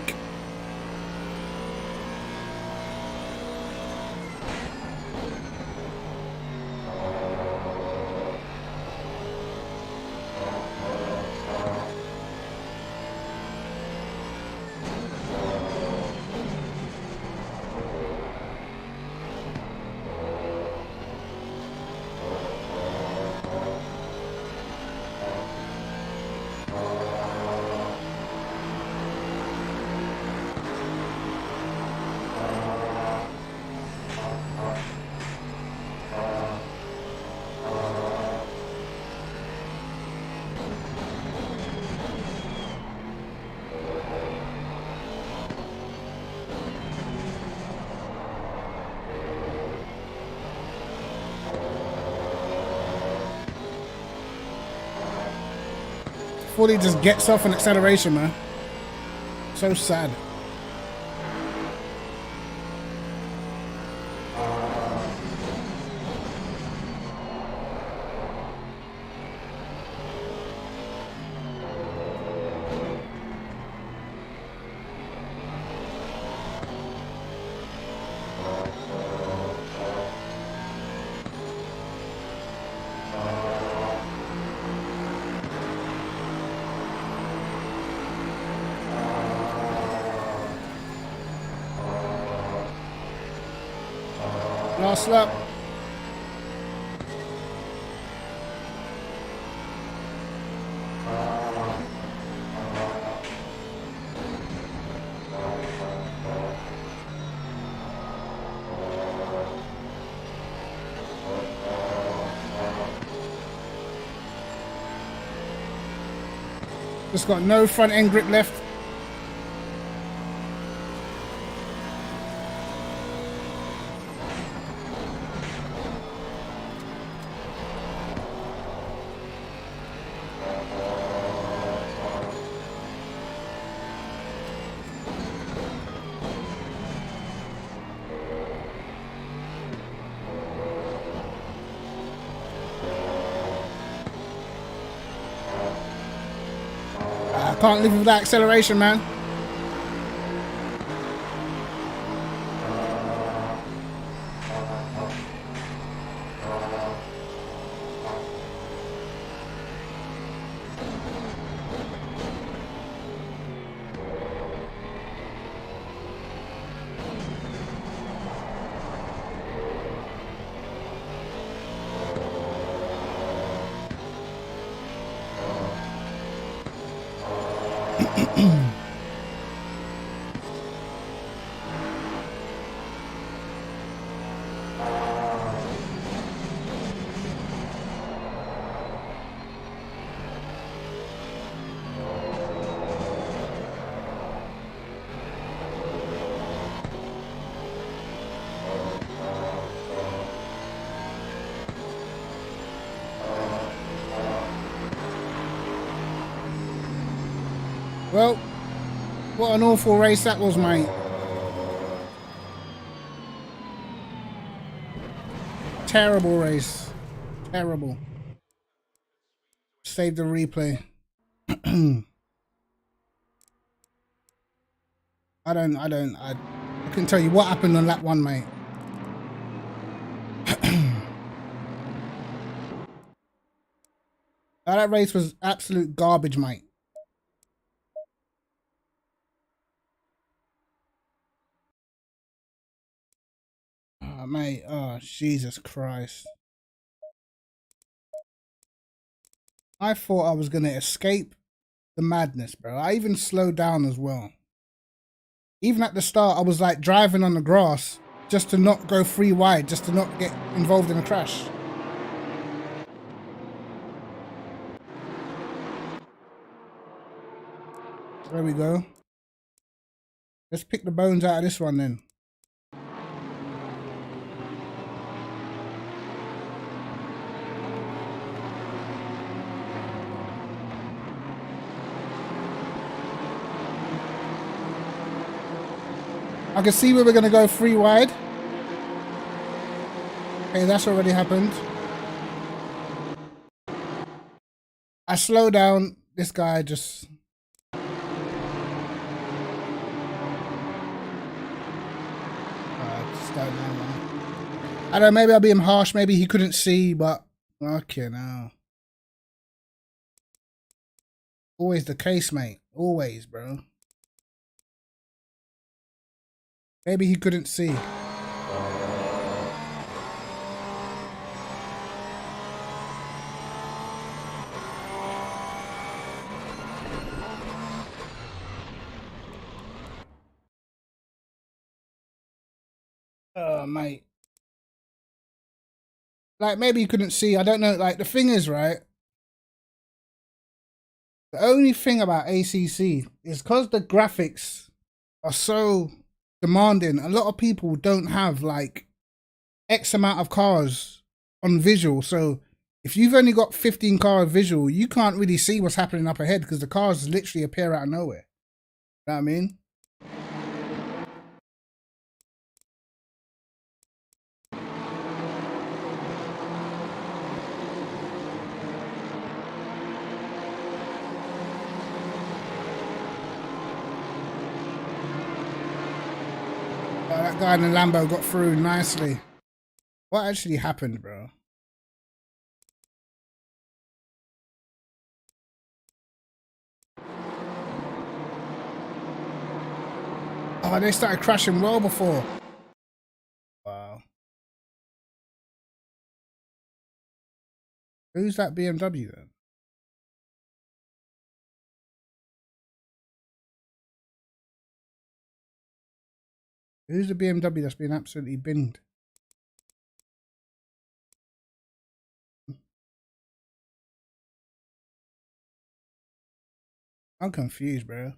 Fully just gets off an acceleration, man. So sad. Last lap. Just got no front end grip left. I can't live with that acceleration, man. Well, what an awful race that was, mate. Terrible race. Terrible. Save the replay. I couldn't tell you what happened on lap 1, mate. That race was absolute garbage, mate. Oh, mate. Oh, Jesus Christ. I thought I was going to escape the madness, bro. I even slowed down as well. Even at the start, I was like driving on the grass just to not go 3 wide, just to not get involved in a crash. There we go. Let's pick the bones out of this one then. I can see where we're going to go 3 wide. Okay, that's already happened. I slow down. This guy just... I don't know, maybe I'll be him harsh. Maybe he couldn't see, but... Okay, now. Always the case, mate. Always, bro. Maybe he couldn't see. Oh, mate. Like, maybe he couldn't see. I don't know. Like, the thing is, right? The only thing about ACC is because the graphics are so demanding, a lot of people don't have like X amount of cars on visual. So if you've only got 15 car visual, you can't really see what's happening up ahead because the cars literally appear out of nowhere. You know what I mean? That guy in the Lambo got through nicely. What actually happened, bro? Oh, they started crashing well before. Wow. Who's that BMW then? Who's the BMW that's been absolutely binned? I'm confused, bro.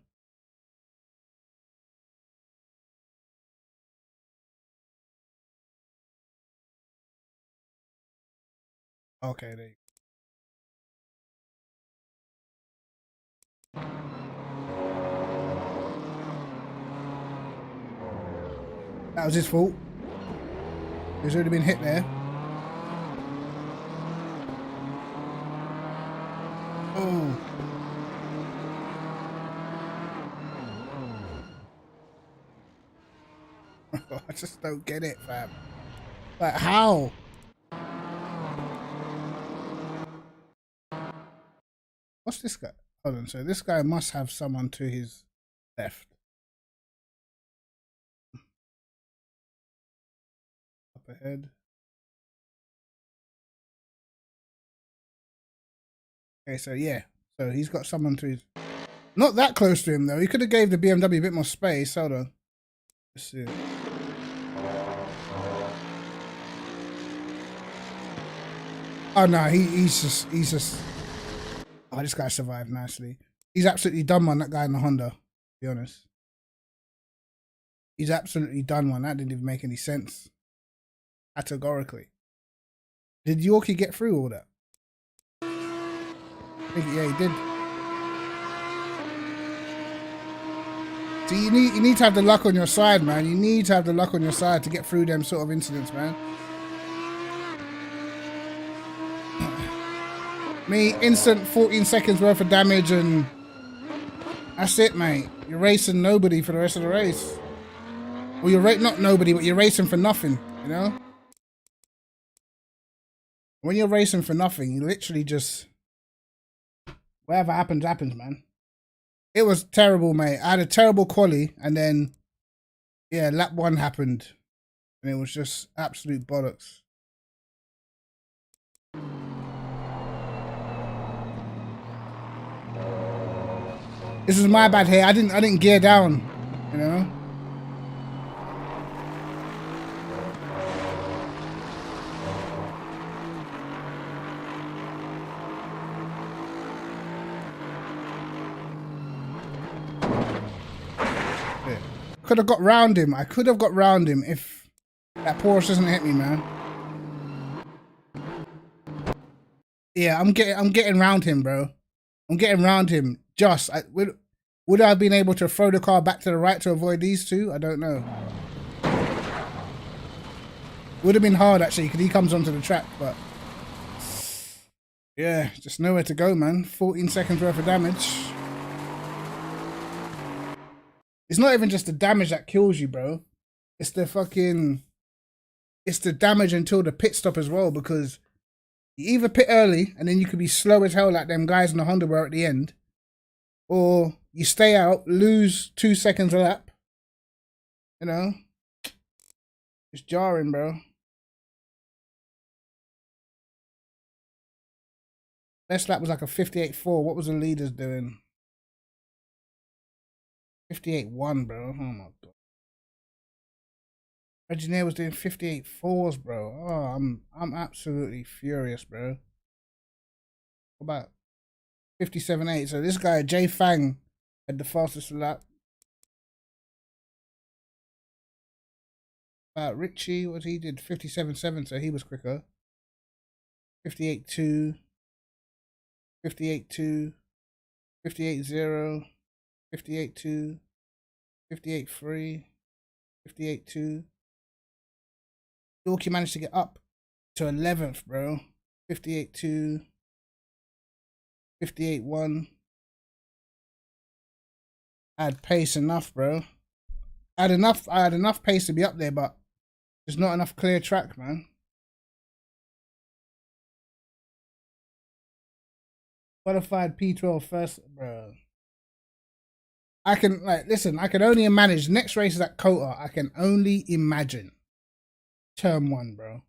Okay, there you go. That was his fault. He's already been hit there. Oh. I just don't get it, fam. Like, how? What's this guy? Hold on, so this guy must have someone to his left. Up ahead. Okay, so yeah. So he's got someone to his... Not that close to him, though. He could have gave the BMW a bit more space. Hold on. Let's see. Oh, no, he's just... Oh, this guy survived nicely. He's absolutely done one, that guy in the Honda, to be honest. He's absolutely done one. That didn't even make any sense. Categorically. Did Yorkie get through all that? I think, yeah, he did. See, you need to have the luck on your side, man. You need to have the luck on your side to get through them sort of incidents, man. Me, instant 14 seconds worth of damage and that's it, mate. You're racing nobody for the rest of the race. Well, you're not nobody, but you're racing for nothing, you know? When you're racing for nothing, you literally just... Whatever happens, happens, man. It was terrible, mate. I had a terrible quali, and then, yeah, lap 1 happened. And it was just absolute bollocks. This is my bad here. I didn't gear down, you know? Could have got round him. I could have got round him if that Porsche doesn't hit me, man. Yeah, I'm getting round him, bro. I'm getting round him. Would I have been able to throw the car back to the right to avoid these two? I don't know. Would have been hard actually, because he comes onto the track, but yeah, just nowhere to go, man. 14 seconds worth of damage. It's not even just the damage that kills you, bro. It's the damage until the pit stop as well, because you either pit early and then you could be slow as hell like them guys in the Honda were at the end, or you stay out, lose 2 seconds a lap. You know? It's jarring, bro. Best lap was like a 58.4. What was the leaders doing? 58.1, bro. Oh my god. Engineer was doing 58.4s, bro. Oh, I'm absolutely furious, bro. What about 57.8? So this guy, Jay Fang, had the fastest lap. Richie, what he did? 57.7, so he was quicker. 58.2. 58.2. 58.0. 58.2. 58.3. 58.2. Yorkie managed to get up to 11th, bro. 58.2. 58.1. I had pace enough, bro. I had enough pace to be up there, but there's not enough clear track, man. Qualified P12 first, bro. I can, like, listen, I can only manage next race is at Kota. I can only imagine turn 1, bro.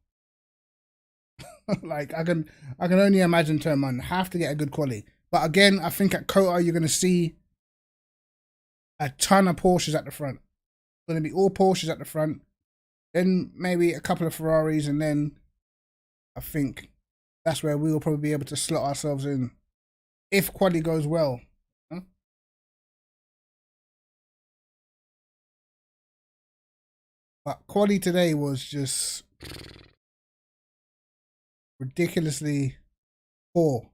Like, I can only imagine turn 1. Have to get a good quality. But again, I think at Kota you're gonna see a ton of Porsches at the front. Gonna be all Porsches at the front. Then maybe a couple of Ferraris, and then I think that's where we will probably be able to slot ourselves in if quali goes well. Huh? But quali today was just ridiculously poor.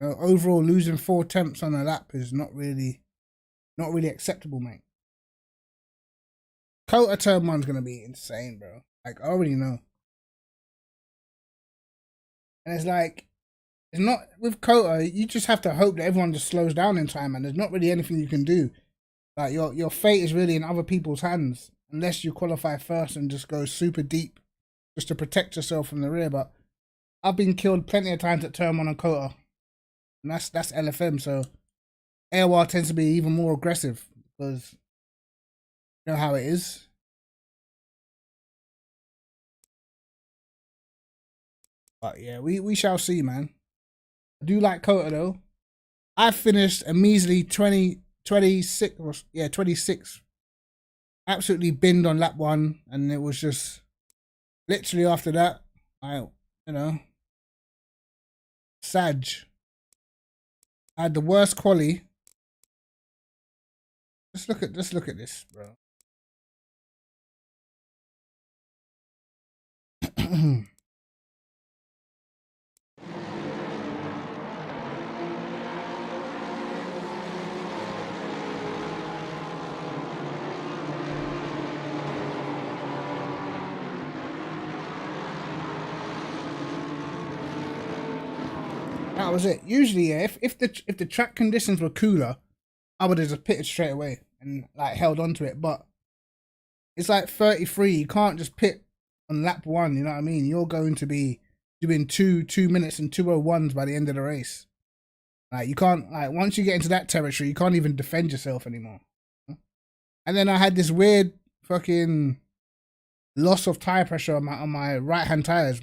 Overall, losing 4 attempts on a lap is not really acceptable, mate. Kota turn 1's gonna be insane, bro. Like, I already know. And it's like, It's not with Kota. You just have to hope that everyone just slows down in time, and there's not really anything you can do. Like your fate is really in other people's hands, unless you qualify first and just go super deep, just to protect yourself from the rear. But I've been killed plenty of times at turn 1 on Kota, and that's LFM. So AOR tends to be even more aggressive because you know how it is. But yeah, we shall see, man. I do like Kota though. I finished a measly 26. Absolutely binned on lap 1, and it was just literally after that, Sag. I had the worst quali. Just look at this, bro. That was it. Usually, yeah, if the track conditions were cooler, I would have just pitted straight away and like held on to it. But it's like 33. You can't just pit on lap 1. You know what I mean? You're going to be doing 2 minutes and 2:01s by the end of the race. Like you can't, like once you get into that territory, you can't even defend yourself anymore. And then I had this weird fucking loss of tire pressure on my right hand tires.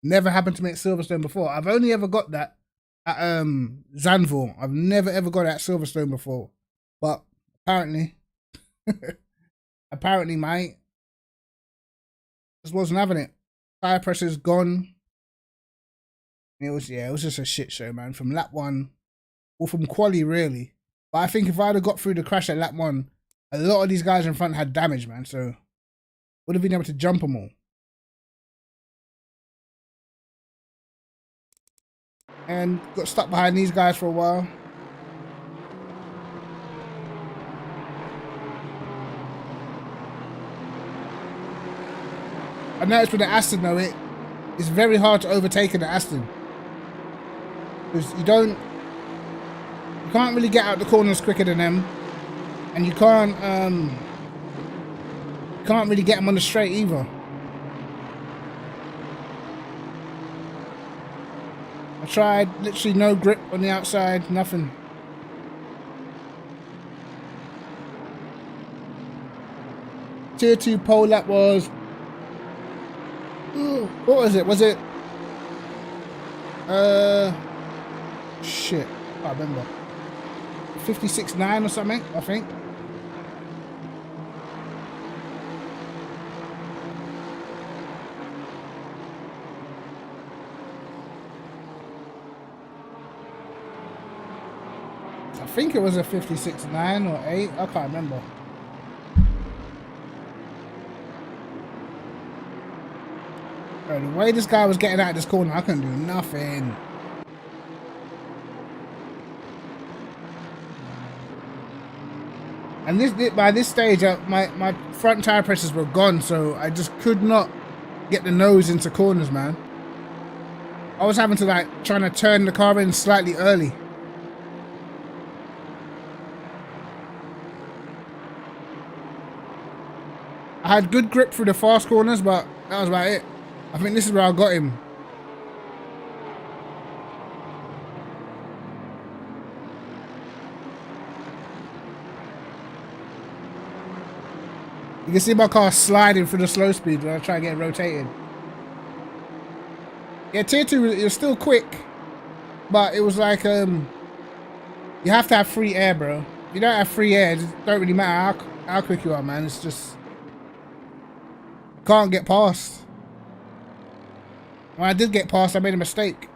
Never happened to me at Silverstone before. I've only ever got that at Zandvoort. I've never ever got it at Silverstone before. But apparently, mate, just wasn't having it. Tire pressure's gone. It was just a shit show, man. From lap 1, or from quali really. But I think if I'd have got through the crash at lap 1, a lot of these guys in front had damage, man. So would have been able to jump them all. And got stuck behind these guys for a while. I noticed with the Aston though, it's very hard to overtake in the Aston. Because you can't really get out the corners quicker than them. And you can't really get them on the straight either. I tried, literally no grip on the outside, nothing. Tier 2 pole lap was... what was it? Was it... shit, I can't remember. 56.9 or something, I think. I think it was a 56.9 or 8. I can't remember. Bro, the way this guy was getting out of this corner, I couldn't do nothing. And by this stage, my front tire pressures were gone, so I just could not get the nose into corners, man. I was having to trying to turn the car in slightly early. I had good grip through the fast corners, but that was about it. I think this is where I got him. You can see my car sliding through the slow speed when I try to get it rotated. Yeah, tier 2, it was still quick, but it was like, you have to have free air, bro. If you don't have free air, it don't really matter how quick you are, man. It's just... can't get past. When I did get past, I made a mistake.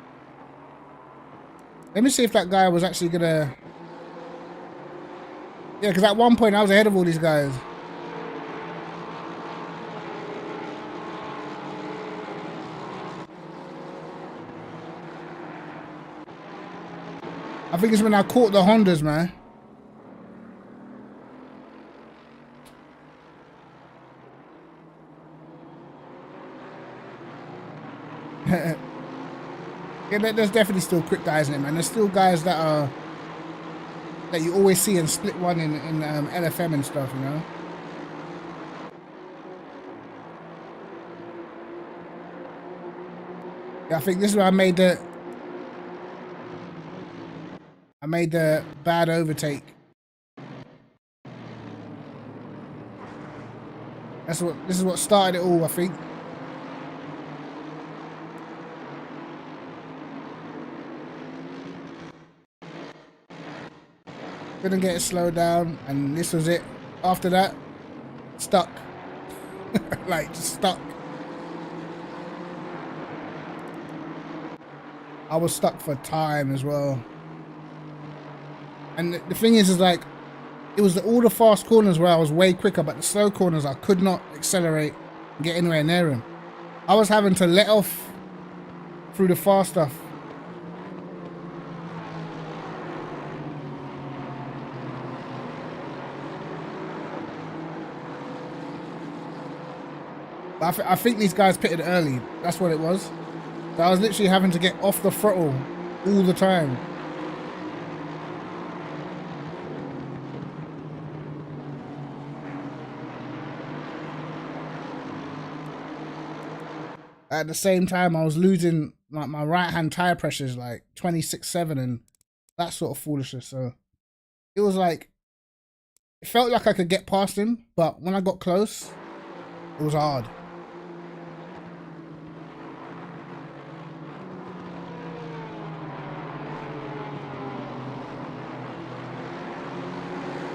Let me see if that guy was actually gonna... Yeah, because at one point I was ahead of all these guys. I think it's when I caught the Hondas, man. Yeah, there's definitely still quick guys in it, man. There's still guys that you always see in split one in LFM and stuff, you know. Yeah, I think this is where I made the bad overtake. This is what started it all, I think. Couldn't get it slowed down, and this was it. After that, stuck. Like, just stuck. I was stuck for time as well. And the thing is like, it was all the fast corners where I was way quicker, but the slow corners I could not accelerate and get anywhere near him. I was having to let off through the fast stuff. But I think these guys pitted early. That's what it was. So I was literally having to get off the throttle all the time. At the same time, I was losing like my right hand tire pressures, like 26.7 and that sort of foolishness. So it was like, it felt like I could get past him, but when I got close, it was hard.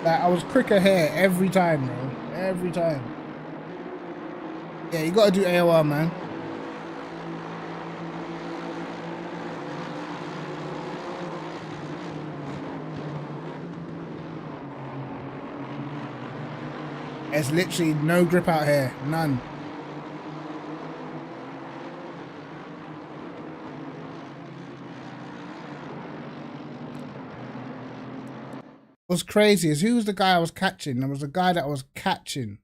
Like, I was quicker here every time, bro. Every time. Yeah, you gotta do AOR, man. There's literally no grip out here. None. What's crazy is who was the guy I was catching? There was a guy that I was catching.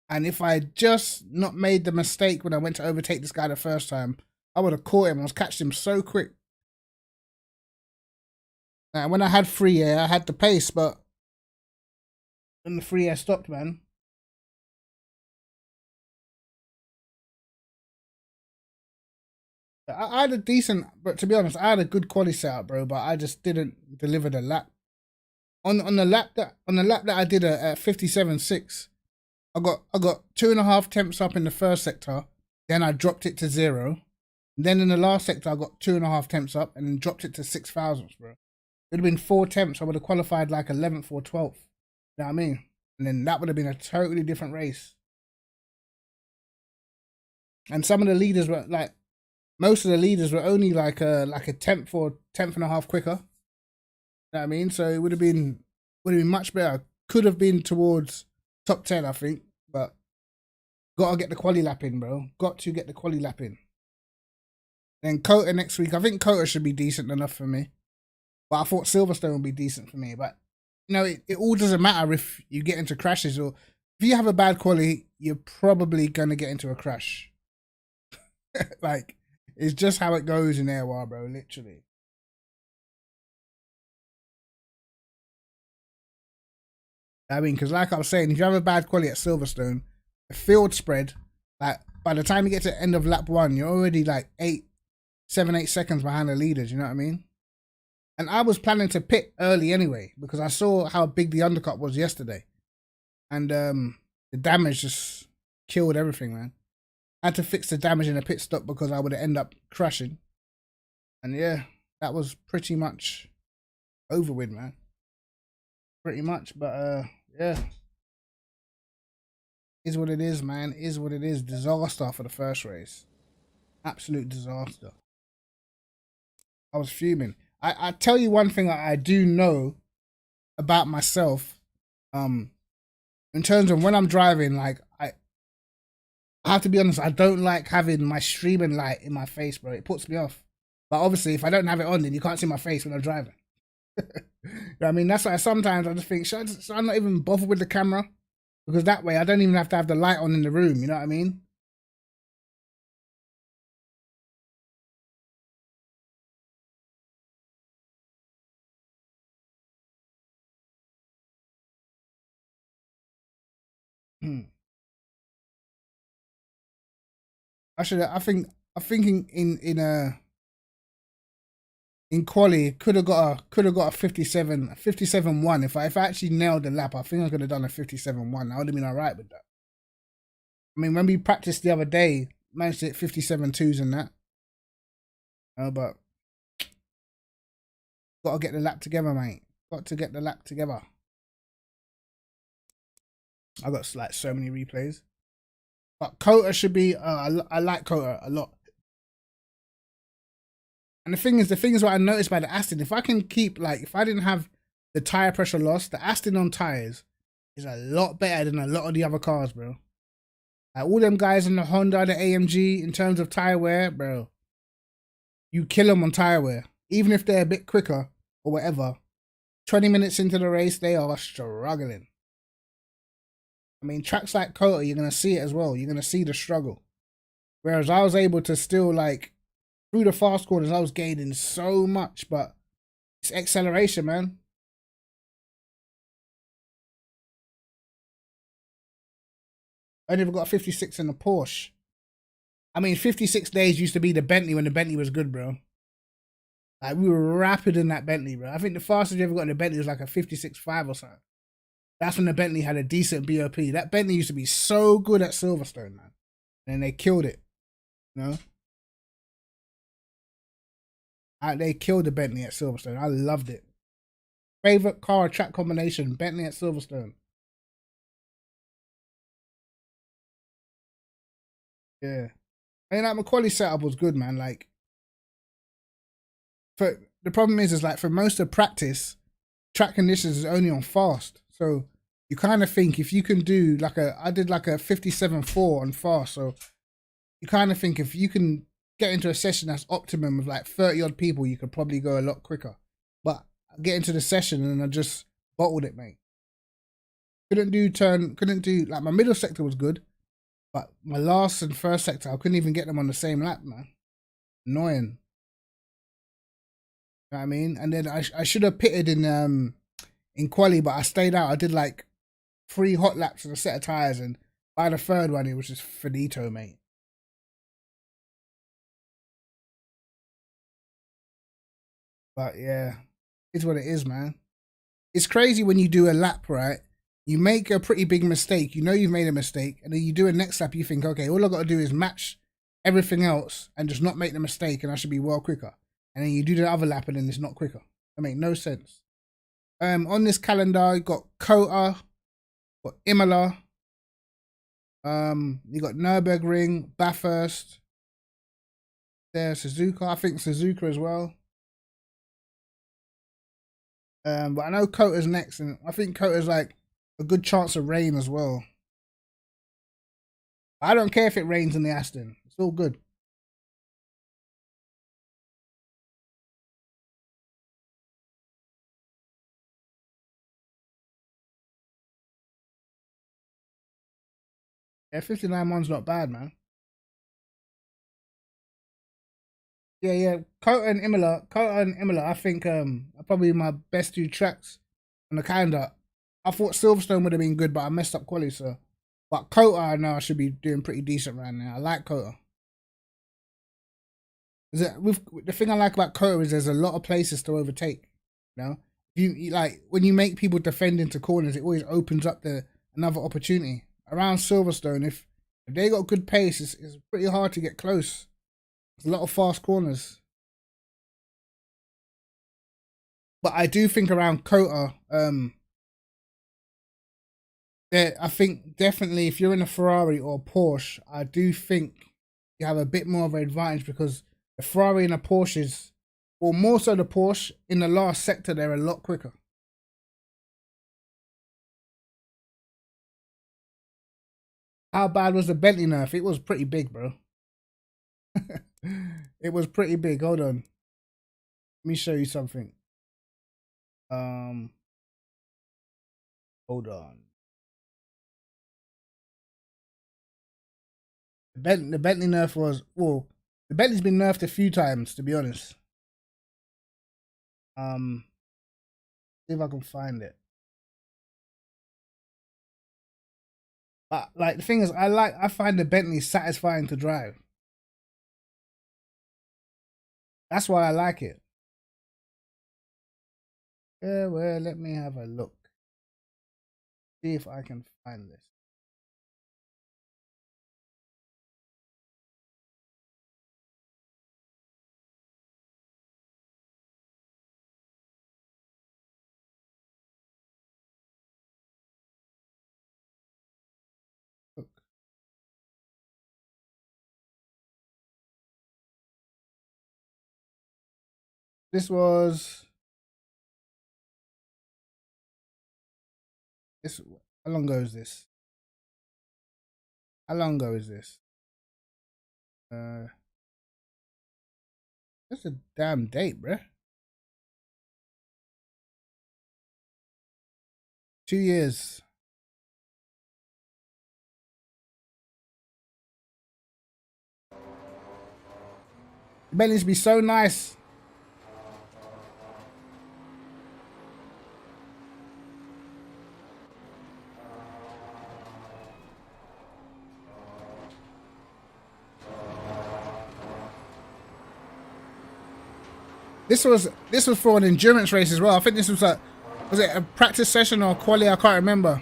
And if I had just not made the mistake when I went to overtake this guy the first time, I would have caught him. I was catching him so quick. And when I had free air, I had the pace, but when the free air stopped, man. I had a decent, but to be honest, I had a good quality setup, bro. But I just didn't deliver the lap. On the lap that I did at 57.6, I got 2.5 temps up in the first sector. Then I dropped it to 0. Then in the last sector, I got 2.5 temps up and then dropped it to 6 thousandths, bro. It would have been 4 temps. I would have qualified like 11th or 12th. You know what I mean? And then that would have been a totally different race. And some of the leaders were like, most of the leaders were only like a tenth or 10th.5 quicker. You know what I mean? So it would have been much better. Could have been towards top 10, I think. But gotta get the quali lap in, bro. Got to get the quali lap in. Then Kota next week. I think Kota should be decent enough for me. But I thought Silverstone would be decent for me. But you know, it all doesn't matter if you get into crashes or if you have a bad quali, you're probably gonna get into a crash. Like, it's just how it goes in AOR, bro, literally. I mean, because like I was saying, if you have a bad quality at Silverstone, the field spread, like, by the time you get to the end of lap 1, you're already like 7, 8 seconds behind the leaders, you know what I mean? And I was planning to pit early anyway, because I saw how big the undercut was yesterday. And the damage just killed everything, man. I had to fix the damage in a pit stop because I would end up crashing. And yeah, that was pretty much over with, man. Pretty much, but yeah. Is what it is, man. Is what it is. Disaster for the first race. Absolute disaster. I was fuming. I tell you one thing I do know about myself. In terms of when I'm driving, like, I have to be honest, I don't like having my streaming light in my face, bro. It puts me off. But obviously, if I don't have it on, then you can't see my face when I'm driving. You know what I mean? That's why sometimes I just think, should I not even bother with the camera? Because that way, I don't even have to have the light on in the room. You know what I mean? Actually, I'm thinking in quali could have got a 57-1. If I actually nailed the lap, I think I could have done a 57-1. I would have been alright with that. I mean, when we practiced the other day, managed to hit 57-2s and that. But gotta get the lap together, mate. Got to get the lap together. I got like so many replays. But Kota should be. I like Kota a lot. And the thing is what I noticed by the Aston, if I can keep, like, if I didn't have the tire pressure loss, the Aston on tires is a lot better than a lot of the other cars, bro. Like, all them guys in the Honda, the AMG, in terms of tire wear, bro, you kill them on tire wear. Even if they're a bit quicker or whatever, 20 minutes into the race, they are struggling. I mean, tracks like Kota, you're going to see it as well. You're going to see the struggle. Whereas I was able to still, like, through the fast corners, I was gaining so much, but it's acceleration, man. I never got a 56 in the Porsche. I mean, 56 days used to be the Bentley when the Bentley was good, bro. Like, we were rapid in that Bentley, bro. I think the fastest you ever got in the Bentley was like a 56.5 or something. That's when the Bentley had a decent BOP. That Bentley used to be so good at Silverstone, man. And they killed it, you know? They killed the Bentley at Silverstone. I loved it. Favorite car track combination, Bentley at Silverstone. Yeah. And like, McQualie's setup was good, man. Like, for the problem is like for most of practice, track conditions is only on fast. So you kind of think if you can do like I did like a 57.4 on fast. So you kind of think if you can get into a session that's optimum of like 30 odd people, you could probably go a lot quicker. But I get into the session and I just bottled it, mate. Couldn't do like my middle sector was good, but my last and first sector, I couldn't even get them on the same lap, man. Annoying. You know what I mean? And then I should have pitted in quali, but I stayed out. I did like 3 hot laps and a set of tires, and by the third one, it was just finito, mate. But yeah, it's what it is, man. It's crazy when you do a lap, right? You make a pretty big mistake. You know you've made a mistake, and then you do a next lap. You think, okay, all I got to do is match everything else and just not make the mistake, and I should be well quicker. And then you do the other lap, and then it's not quicker. That makes no sense. On this calendar, you got Kota, got Imola, you got Nürburgring, Bathurst, there's Suzuka. I think Suzuka as well. But I know Kota's next, and I think Kota's like a good chance of rain as well. I don't care if it rains in the Aston. It's all good. Yeah, 59-1's not bad, man. Yeah. Kota and Imola, I think are probably my best 2 tracks on the calendar. I thought Silverstone would have been good, but I messed up quali, so. But Kota, I know I should be doing pretty decent right now. I like Kota. The thing I like about Kota is there's a lot of places to overtake. You know, you like when you make people defend into corners, it always opens up another opportunity. Around Silverstone, if they got good pace, it's pretty hard to get close. There's a lot of fast corners. But I do think around Kota, I think definitely if you're in a Ferrari or a Porsche, I do think you have a bit more of an advantage because the Ferrari and the Porsches, or more so the Porsche, in the last sector, they're a lot quicker. How bad was the Bentley nerf? It was pretty big, bro. It was pretty big. Hold on. Let me show you something. Hold on. The Bentley nerf was, well, the Bentley's been nerfed a few times, to be honest. See if I can find it. But like the thing is, I find the Bentley satisfying to drive. That's why I like it. Yeah, well, let me have a look. See if I can find this. Look. This was this. How long ago is this? How long ago is this? That's a damn date, bruh. 2 years. The Bentleys be so nice. This was for an endurance race as well. I think this was was it a practice session or quali? I can't remember.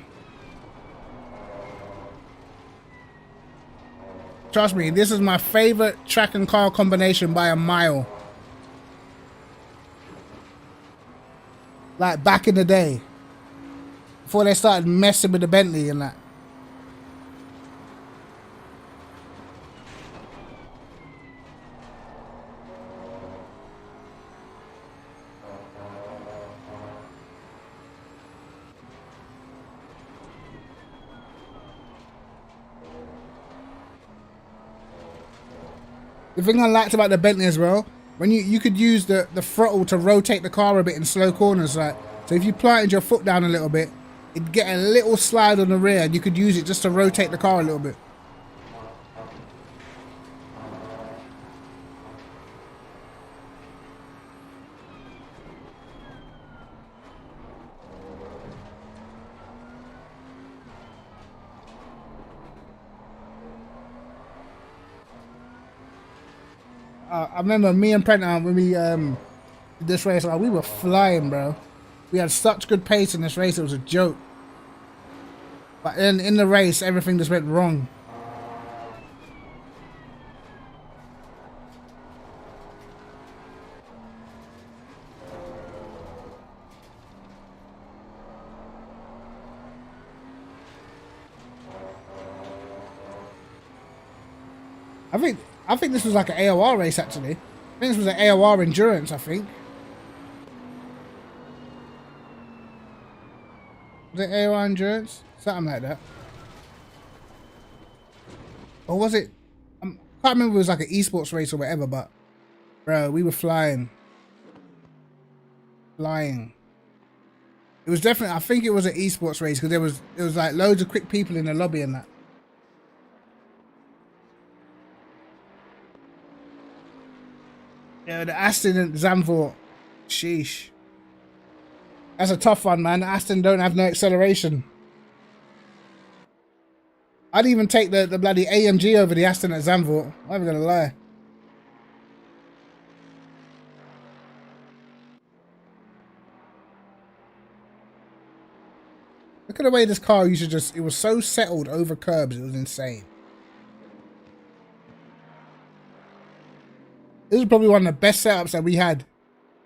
Trust me, this is my favorite track and car combination by a mile. Like back in the day, before they started messing with the Bentley and that. The thing I liked about the Bentley as well, when you could use the throttle to rotate the car a bit in slow corners, like, so if you planted your foot down a little bit, it'd get a little slide on the rear and you could use it just to rotate the car a little bit. I remember me and Prenta when we did this race, we were flying, bro. We had such good pace in this race, it was a joke. But then in the race, everything just went wrong. I think this was like an AOR race, actually. I think this was an AOR endurance, I think. Was it AOR endurance? Something like that. Or was it? I can't remember if it was like an esports race or whatever, but bro, we were flying. Flying. It was definitely, I think it was an esports race because there was like loads of quick people in the lobby and that. Yeah, the Aston and Zandvoort. Sheesh. That's a tough one, man. The Aston don't have no acceleration. I'd even take the bloody AMG over the Aston at Zandvoort. I'm not even gonna lie. Look at the way this car used to just, it was so settled over curbs, it was insane. This is probably one of the best setups that we had.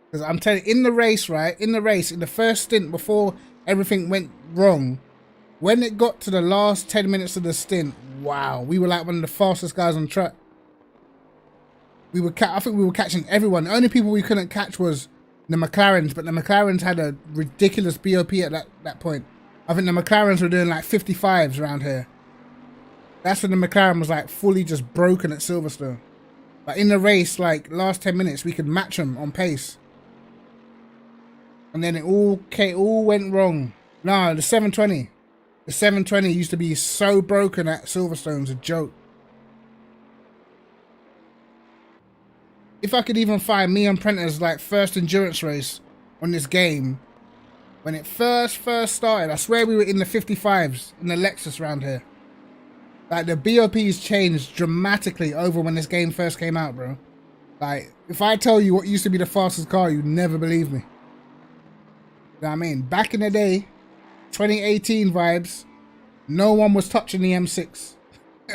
Because I'm telling you, in the race, right? In the first stint before everything went wrong, when it got to the last 10 minutes of the stint, wow, we were like one of the fastest guys on track. I think we were catching everyone. The only people we couldn't catch was the McLarens, but the McLarens had a ridiculous BOP at that point. I think the McLarens were doing like 55s around here. That's when the McLaren was like fully just broken at Silverstone. But in the race, like last 10 minutes, we could match them on pace. And then it all went wrong. No, the 720. The 720 used to be so broken at Silverstone, it's a joke. If I could even find me and Prenta's like first endurance race on this game, when it first started, I swear we were in the 55s in the Lexus round here. Like the BOPs changed dramatically over when this game first came out, bro. Like if I tell you what used to be the fastest car, you'd never believe me. You know what I mean? Back in the day, 2018 vibes, no one was touching the M6.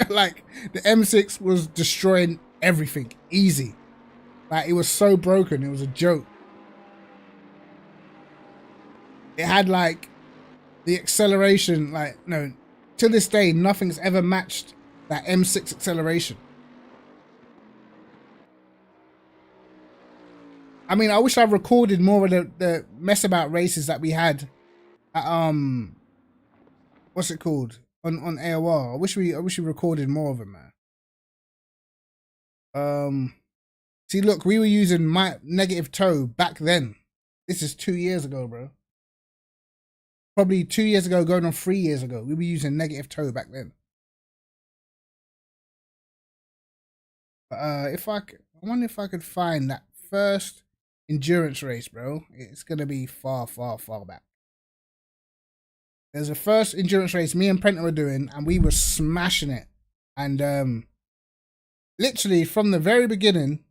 Like the M6 was destroying everything, easy. Like it was so broken, it was a joke. It had like the acceleration, like no, to this day, nothing's ever matched that M6 acceleration. I mean, I wish I recorded more of the mess about races that we had at, what's it called? On AOR. I wish we recorded more of them, man. See, look, we were using my negative toe back then. This is 2 years ago, bro. Probably 2 years ago, going on 3 years ago. We were using negative toe back then. I wonder if I could find that first endurance race, bro. It's gonna be far, far, far back. There's a first endurance race me and Prenta were doing, and we were smashing it. And literally from the very beginning,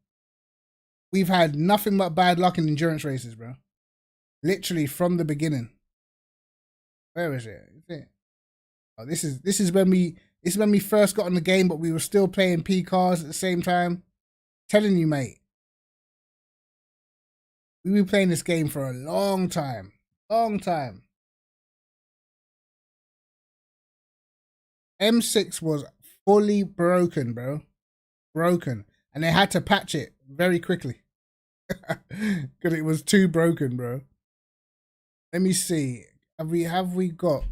we've had nothing but bad luck in endurance races, bro. Literally from the beginning. Where is it? Is it? Oh, this is when we first got on the game, but we were still playing P cars at the same time. Telling you, mate. We've been playing this game for a long time. Long time. M6 was fully broken, bro. Broken. And they had to patch it very quickly. Because it was too broken, bro. Let me see. Have we got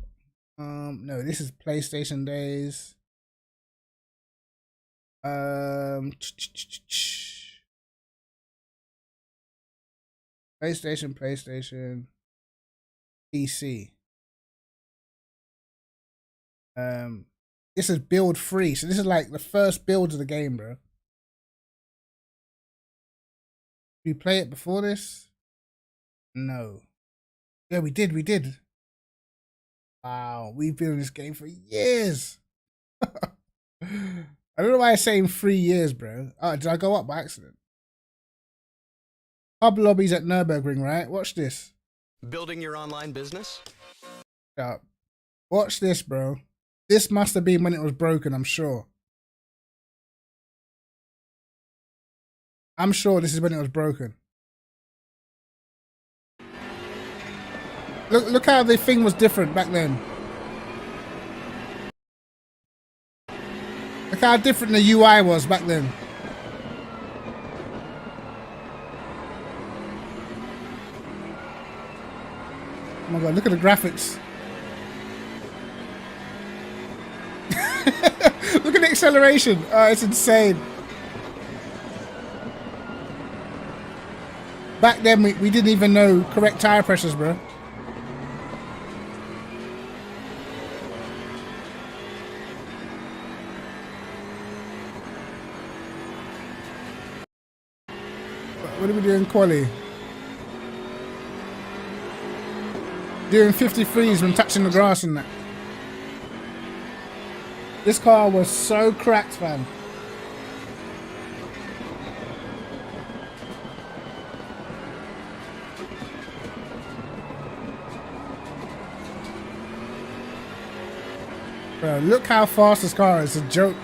no, this is PlayStation days. PlayStation, PC. This is build free, so this is like the first build of the game, bro. Did we play it before this? No. Yeah, we did. Wow, we've been in this game for years. I don't know why I'm saying 3 years, bro. Oh, did I go up by accident? Hub lobbies at Nürburgring, right? Watch this. Building your online business? Shut up. Watch this, bro. This must have been when it was broken, I'm sure. I'm sure this is when it was broken. Look how the thing was different back then. Look how different the UI was back then. Oh my god, look at the graphics. Look at the acceleration. Oh, it's insane. Back then, we didn't even know correct tire pressures, bro. What are we doing, quali? Doing 53s when touching the grass and that. This car was so cracked, fam. Bro, look how fast this car is. It's a joke.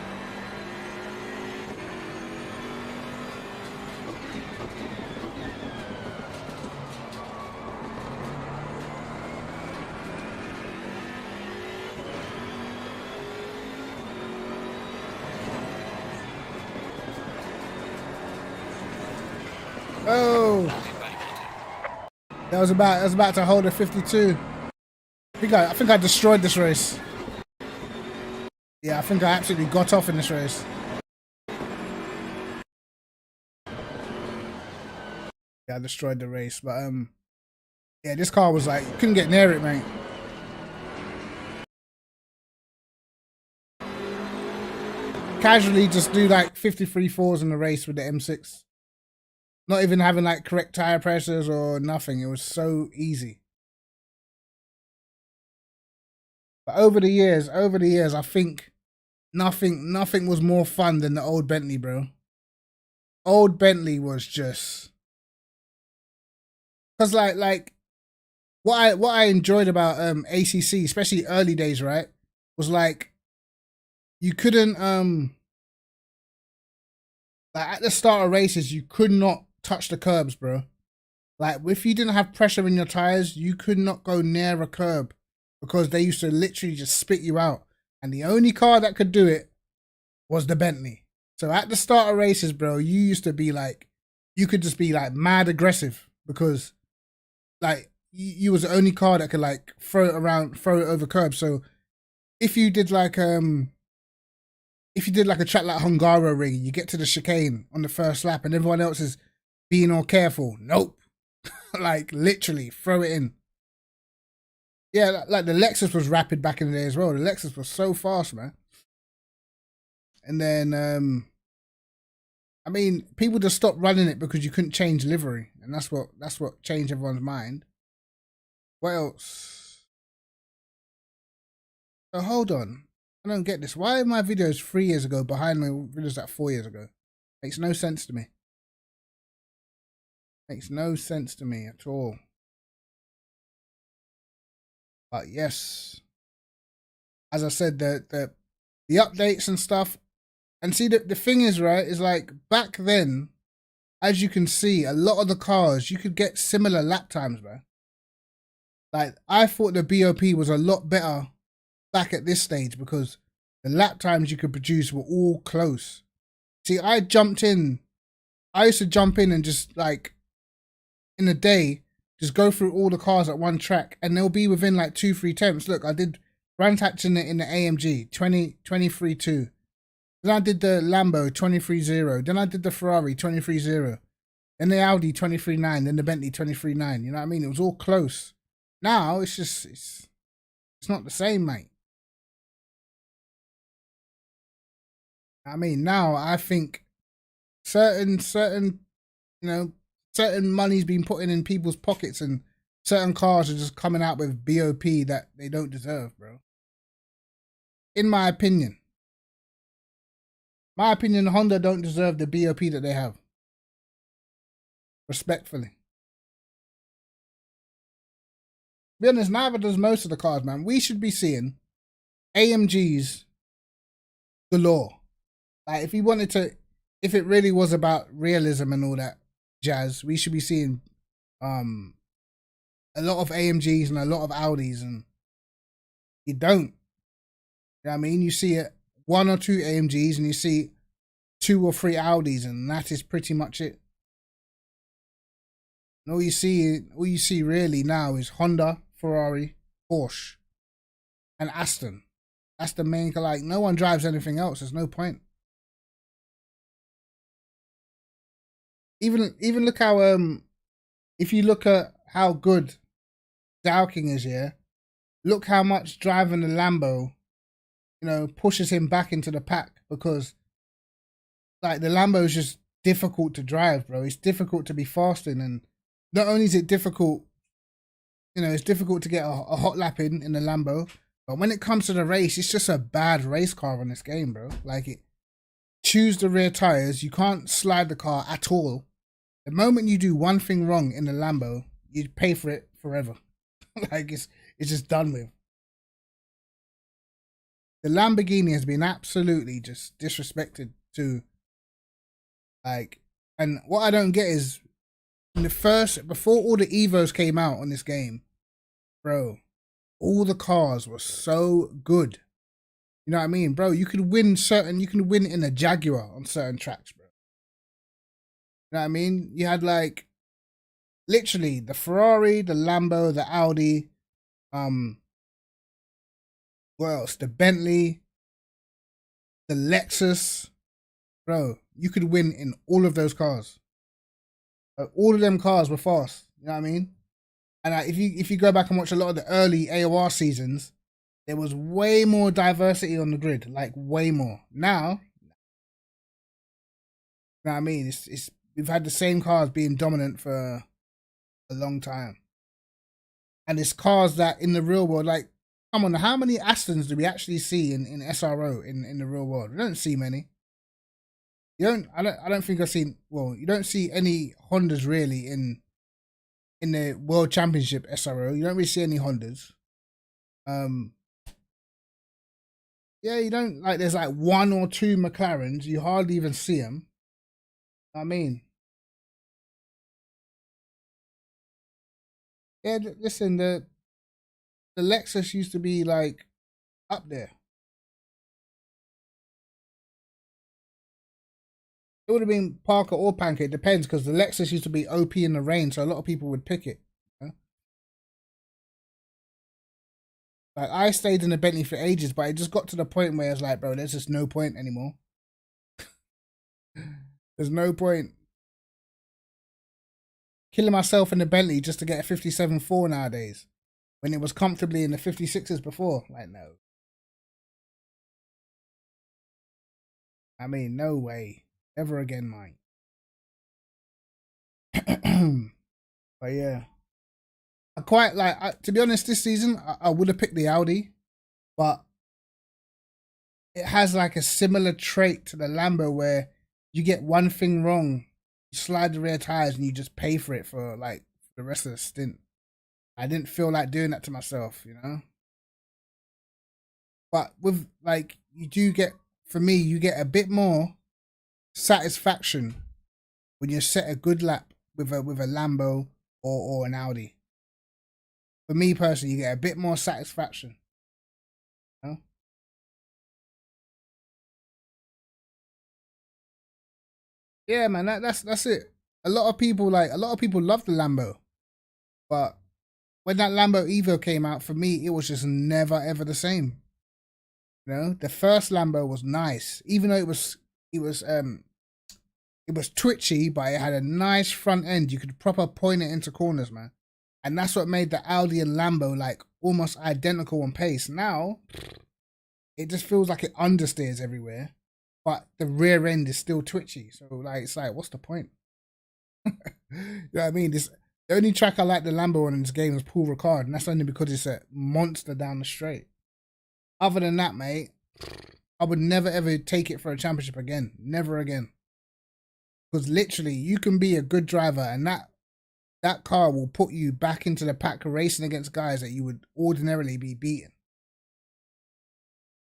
Oh, that was about to hold a 52. I think I destroyed this race. Yeah, I think I absolutely got off in this race. Yeah, I destroyed the race, but yeah, this car was like, couldn't get near it, mate. Casually just do like 53.4s in the race with the M6. Not even having like correct tire pressures or nothing. It was so easy. But over the years, I think nothing was more fun than the old Bentley, bro. Old Bentley was just, cause like what I enjoyed about ACC, especially early days, right, was like you couldn't like at the start of races you could not touch the curbs, bro. Like if you didn't have pressure in your tires, you could not go near a curb because they used to literally just spit you out. And the only car that could do it was the Bentley. So at the start of races, bro, you used to be like, you could just be like mad aggressive because like you was the only car that could like throw it over curbs. So if you did like a track like Hungaroring, you get to the chicane on the first lap and everyone else is being all careful. Nope. Like literally throw it in. Yeah, like the Lexus was rapid back in the day as well. The Lexus was so fast, man. And then, I mean, people just stopped running it because you couldn't change livery, and that's what changed everyone's mind. What else? So hold on, I don't get this. Why are my videos 3 years ago behind my videos that 4 years ago? Makes no sense to me. Makes no sense to me at all. But yes, as I said, the updates and stuff. And see, the thing is, right, is like back then, as you can see, a lot of the cars, you could get similar lap times, man. Like, I thought the BOP was a lot better back at this stage because the lap times you could produce were all close. See, I used to jump in and just like, in a day, just go through all the cars at one track and they'll be within like 2-3 tenths. Look, I did brand hatch in the AMG, 23.2. Then I did the Lambo 23.0. Then I did the Ferrari 23.0. Then the Audi 23.9. Then the Bentley 23.9. You know what I mean? It was all close. Now it's just it's not the same, mate. I mean, now I think certain money's been put in people's pockets and certain cars are just coming out with BOP that they don't deserve, bro. In my opinion. Honda don't deserve the BOP that they have. Respectfully. To be honest, neither does most of the cars, man. We should be seeing AMGs galore. Like, if it really was about realism and all that jazz, we should be seeing a lot of AMGs and a lot of Audis, and you don't. You know what I mean? You see it 1 or 2 AMGs and you see 2 or 3 Audis, and that is pretty much it. And all you see really now is Honda, Ferrari, Porsche, and Aston. That's the main, like, no one drives anything else. There's no point. Even look how if you look at how good Dowking is here, look how much driving the Lambo, pushes him back into the pack, because like the Lambo is just difficult to drive, bro. It's difficult to be fast in, and not only is it difficult, it's difficult to get a hot lap in the Lambo, but when it comes to the race, it's just a bad race car in this game, bro. Like, it chews the rear tires. You can't slide the car at all. The moment you do one thing wrong in the Lambo, you pay for it forever. Like, it's just done with. The Lamborghini has been absolutely just disrespected to, like, and what I don't get is before all the Evos came out on this game, bro, all the cars were so good. You know what I mean, bro? You can win in a Jaguar on certain tracks, bro. You know what I mean? You had like literally the Ferrari, the Lambo, the Audi, what else? The Bentley, the Lexus. Bro, you could win in all of those cars. All of them cars were fast. You know what I mean? And if you go back and watch a lot of the early AOR seasons, there was way more diversity on the grid, like way more. Now, you know what I mean? We've had the same cars being dominant for a long time, and it's cars that in the real world, like, come on, how many Astons do we actually see in SRO in the real world? We don't see many. I don't think I've seen, well, you don't see any Hondas really in the World Championship SRO. You don't really see any Hondas. Yeah, you don't, like, there's like 1 or 2 McLarens. You hardly even see them. I mean, yeah, listen, the Lexus used to be like up there. It would have been Parker or Pancake, depends, because the Lexus used to be OP in the rain, so a lot of people would pick it. You know? Like, I stayed in the Bentley for ages, but it just got to the point where it's like, bro, there's just no point anymore. There's no point killing myself in the Bentley just to get a 57.4 nowadays, when it was comfortably in the 56s before. Like, no. I mean, no way. Ever again, mine. But yeah, I quite like, to be honest, this season I would have picked the Audi, but it has like a similar trait to the Lambo where you get one thing wrong, you slide the rear tires and you just pay for it for like the rest of the stint. I didn't feel like doing that to myself, you know. But with, like, you do get, for me, you get a bit more satisfaction when you set a good lap with a Lambo or an Audi. For me personally, you get a bit more satisfaction. You know? Yeah, man, that's it. A lot of people love the Lambo, but when that Lambo Evo came out, for me, it was just never ever the same. You know, the first Lambo was nice, even though it was twitchy, but it had a nice front end. You could proper point it into corners, man. And that's what made the Audi and Lambo like almost identical on pace. Now, it just feels like it understeers everywhere, but the rear end is still twitchy. So like, it's like, what's the point? You know what I mean? The only track I like the Lambo on in this game is Paul Ricard, and that's only because it's a monster down the straight. Other than that, mate, I would never ever take it for a championship again. Never again. Because literally, you can be a good driver, and that car will put you back into the pack racing against guys that you would ordinarily be beating.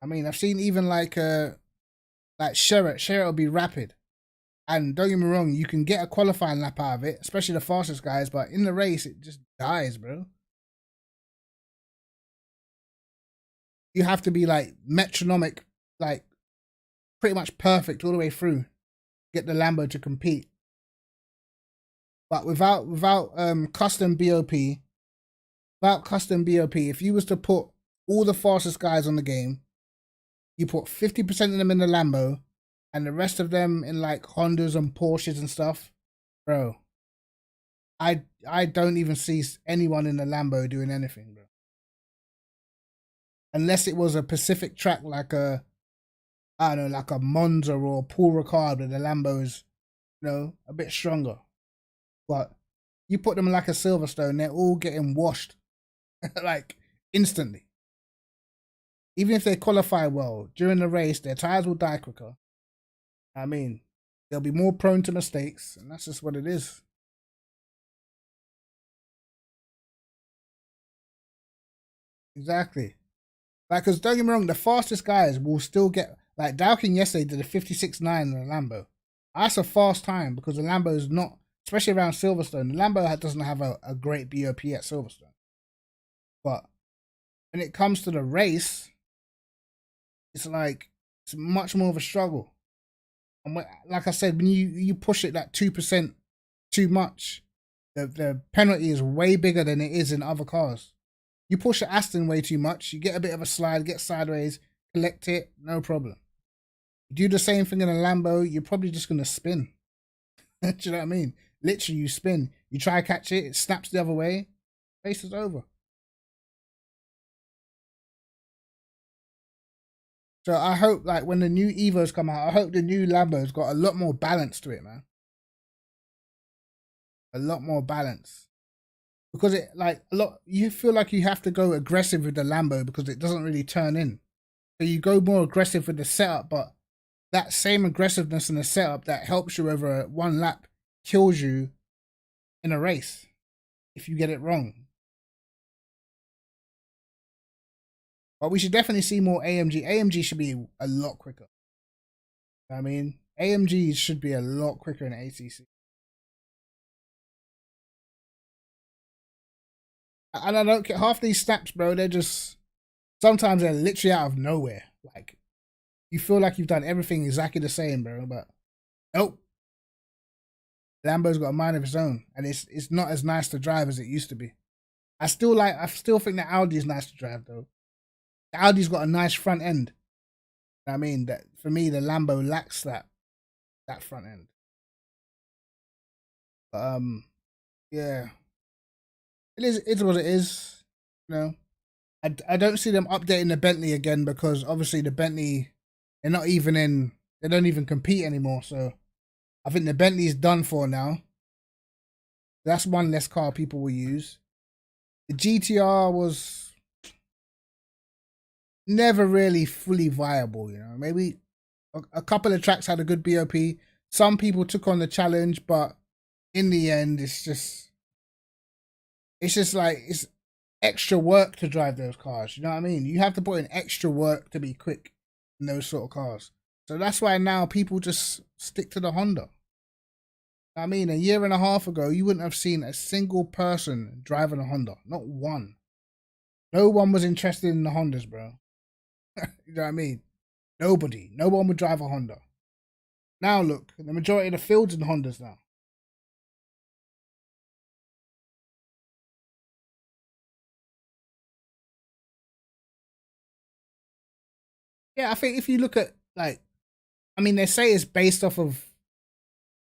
I mean, I've seen even like Sherritt will be rapid. And don't get me wrong, you can get a qualifying lap out of it, especially the fastest guys, but in the race, it just dies, bro. You have to be like metronomic, like pretty much perfect all the way through, get the Lambo to compete. But without custom BOP, if you was to put all the fastest guys on the game, you put 50% of them in the Lambo, and the rest of them in like Hondas and Porsches and stuff, bro, I don't even see anyone in the Lambo doing anything, bro. Unless it was a Pacific track like I don't know, like a Monza or Paul Ricard, where the Lambo's, you know, a bit stronger. But you put them in like a Silverstone, they're all getting washed like instantly. Even if they qualify well during the race, their tires will die quicker. I mean, they'll be more prone to mistakes, and that's just what it is. Exactly. Like, because don't get me wrong, the fastest guys will still get, like, Dowking yesterday did a 56.9 in the Lambo. That's a fast time because the Lambo is not, especially around Silverstone, the Lambo doesn't have a great BOP at Silverstone. But when it comes to the race, it's like, it's much more of a struggle. And when, like I said, when you push it that 2% too much, the penalty is way bigger than it is in other cars. You push the Aston way too much, you get a bit of a slide, get sideways, collect it, no problem. You do the same thing in a Lambo, you're probably just going to spin. Do you know what I mean? Literally, you spin. You try to catch it, it snaps the other way, race is over. So I hope, like, when the new Evos come out, I hope the new Lambo's got a lot more balance to it, man. A lot more balance. because it like a lot. You feel like you have to go aggressive with the Lambo because it doesn't really turn in. So you go more aggressive with the setup, but that same aggressiveness in the setup that helps you over one lap kills you in a race if you get it wrong. But we should definitely see more AMG. AMG should be a lot quicker. I mean, AMGs should be a lot quicker in ACC. And I don't get half these snaps, bro. They're just, sometimes they're literally out of nowhere. Like, you feel like you've done everything exactly the same, bro. But nope. Lambo's got a mind of its own, and it's not as nice to drive as it used to be. I still think the Audi is nice to drive though. The Audi's got a nice front end. I mean, that for me, the Lambo lacks that front end. Yeah, it's what it is. You know, I don't see them updating the Bentley again because obviously the Bentley, they don't even compete anymore. So I think the Bentley's done for now. That's one less car people will use. The GTR was never really fully viable, you know. Maybe a couple of tracks had a good BOP. Some people took on the challenge, but in the end, it's just like it's extra work to drive those cars. You know what I mean? You have to put in extra work to be quick in those sort of cars. So that's why now people just stick to the Honda. I mean, a year and a half ago, you wouldn't have seen a single person driving a Honda. Not one. No one was interested in the Hondas, bro. You know what I mean? Nobody. No one would drive a Honda. Now look, the majority of the field's in Hondas now. Yeah, I think if you look at, like, I mean, they say it's based off of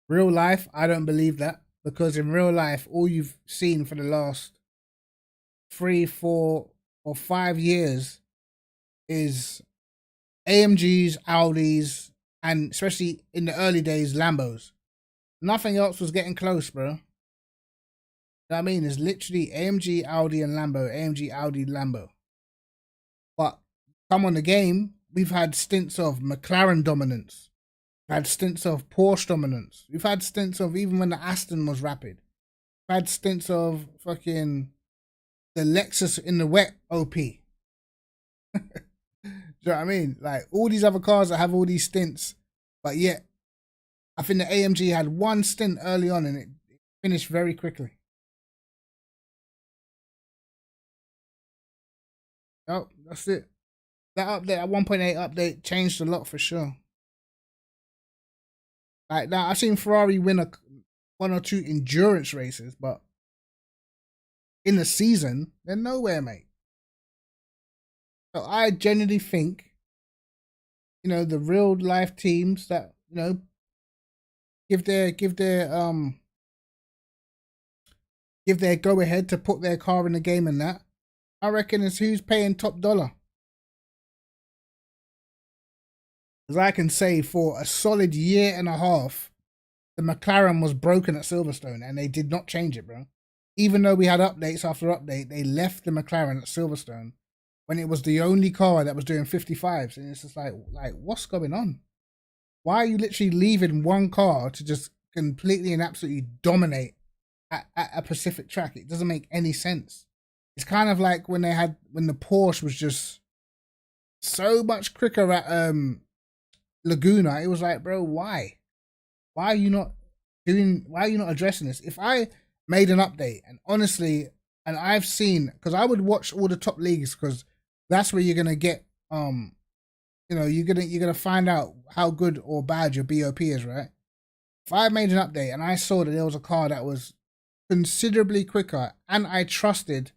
real life. I don't believe that, because in real life, all you've seen for the last 3, 4, or 5 years is AMGs, Audis, and especially in the early days, Lambos. Nothing else was getting close, bro. You know what I mean? It's literally AMG, Audi, and Lambo. AMG, Audi, Lambo. But come on the game, we've had stints of McLaren dominance. We've had stints of Porsche dominance. We've had stints of, even when the Aston was rapid, we've had stints of fucking the Lexus in the wet OP. Do you know what I mean? Like, all these other cars that have all these stints, but yet I think the AMG had one stint early on and it finished very quickly. Oh, that's it. That update, that 1.8 update changed a lot for sure. Like, now I've seen Ferrari win one or two endurance races, but in the season, they're nowhere, mate. So I genuinely think, you know, the real life teams that, you know, give their go ahead to put their car in the game and that, I reckon it's who's paying top dollar. As I can say, for a solid year and a half, the McLaren was broken at Silverstone and they did not change it, bro. Even though we had updates after update, they left the McLaren at Silverstone when it was the only car that was doing 55s. And it's just like what's going on? Why are you literally leaving one car to just completely and absolutely dominate at a Pacific track? It doesn't make any sense. It's kind of like when the Porsche was just so much quicker at Laguna. It was like, bro, why? Why are you not addressing this? If I made an update, and honestly, and I've seen, because I would watch all the top leagues, because that's where you're gonna get you know, you're gonna find out how good or bad your BOP is, right? If I made an update and I saw that there was a car that was considerably quicker, and I trusted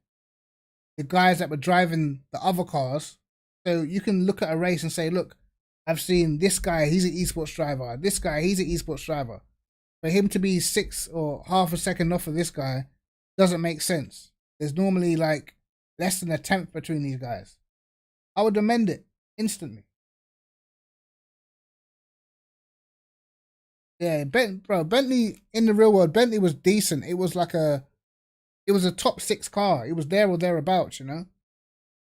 the guys that were driving the other cars, so you can look at a race and say, look, I've seen this guy, he's an esports driver. This guy, he's an esports driver. For him to be 6 or half a second off of this guy doesn't make sense. There's normally like less than a tenth between these guys. I would amend it instantly. Yeah, Bentley, in the real world, Bentley was decent. It was like a it was a top 6 car. It was there or thereabouts, you know.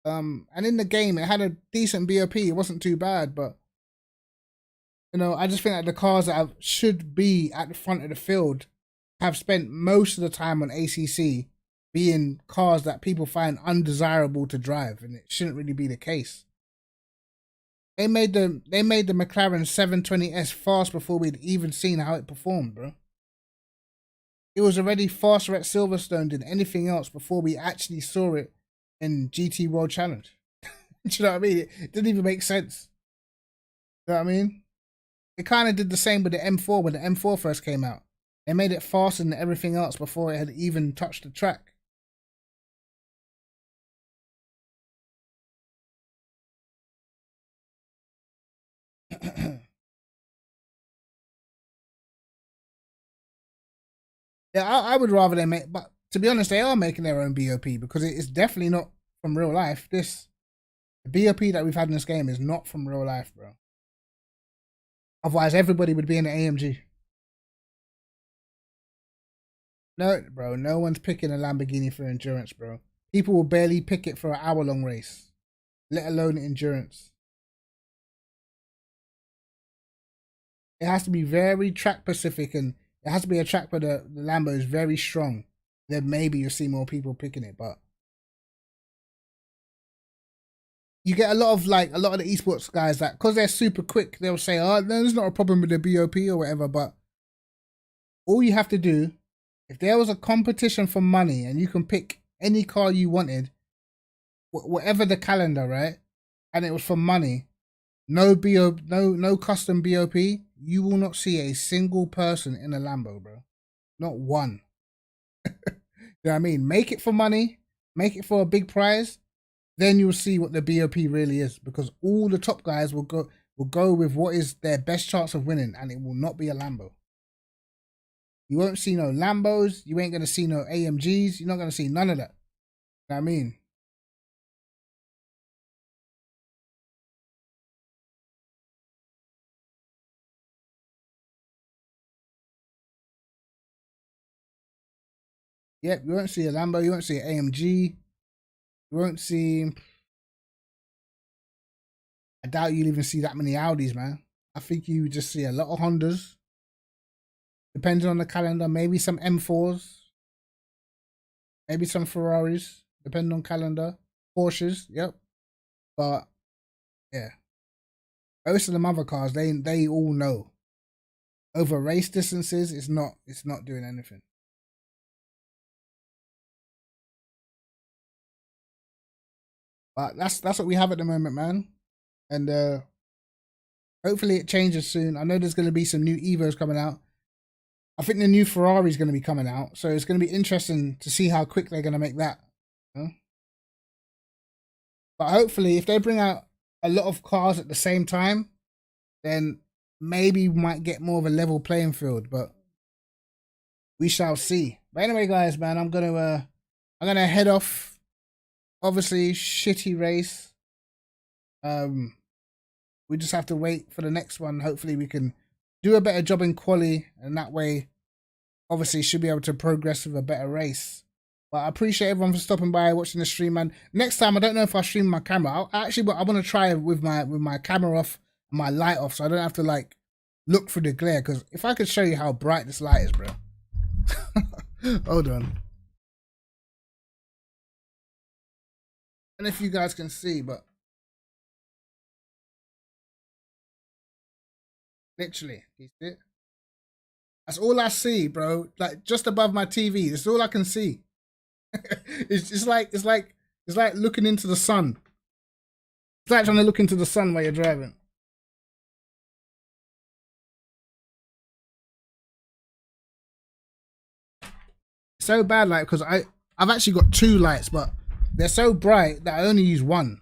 And in the game, it had a decent BOP. It wasn't too bad, but you know, I just think that the cars that should be at the front of the field have spent most of the time on ACC being cars that people find undesirable to drive, and it shouldn't really be the case. They made the McLaren 720S fast before we'd even seen how it performed, bro. It was already faster at Silverstone than anything else before we actually saw it in GT World Challenge. Do you know what I mean? It didn't even make sense. You know what I mean? It kind of did the same with the M4 when the M4 first came out. They made it faster than everything else before it had even touched the track. Yeah, I would rather they make, but to be honest, they are making their own BOP because it is definitely not from real life. The BOP that we've had in this game is not from real life, bro. Otherwise, everybody would be in the AMG. No, bro, no one's picking a Lamborghini for endurance, bro. People will barely pick it for an hour-long race, let alone endurance. It has to be very track-specific, and it has to be a track where the Lambo is very strong. Then maybe you'll see more people picking it, but you get a lot of the esports guys that, because they're super quick, they'll say, oh, no, there's not a problem with the BOP or whatever, but all you have to do, if there was a competition for money and you can pick any car you wanted, whatever the calendar, right, and it was for money, no custom BOP, you will not see a single person in a Lambo, bro. Not one. You know what I mean? Make it for money, make it for a big prize, then you'll see what the BOP really is, because all the top guys will go with what is their best chance of winning, and it will not be a Lambo. You won't see no Lambos, you ain't gonna see no AMGs, you're not gonna see none of that. You know what I mean? Yep, you won't see a Lambo, you won't see an AMG, you won't see, I doubt you'll even see that many Audis, man. I think you just see a lot of Hondas, depending on the calendar, maybe some M4s, maybe some Ferraris, depending on calendar, Porsches, yep. But yeah, most of the other cars, they all know. Over race distances, it's not doing anything. But that's what we have at the moment, man. And hopefully it changes soon. I know there's gonna be some new Evos coming out. I think the new Ferrari is going to be coming out, so it's going to be interesting to see how quick they're going to make that. You know? But hopefully, if they bring out a lot of cars at the same time, then maybe we might get more of a level playing field. But we shall see. But anyway, guys, man, I'm gonna head off. Obviously, shitty race. We just have to wait for the next one. Hopefully, we can do a better job in quali, and that way, obviously, should be able to progress with a better race. But I appreciate everyone for stopping by, watching the stream, man. Next time, I don't know if I'll stream my camera. I want to try with my camera off, and my light off, so I don't have to like look through the glare. Because if I could show you how bright this light is, bro. Hold on. And if you guys can see, but literally, you see it? That's all I see, bro. Like just above my TV. That's all I can see. it's like looking into the sun. It's like trying to look into the sun while you're driving. So bad, like, because I've actually got 2 lights, but they're so bright that I only use one.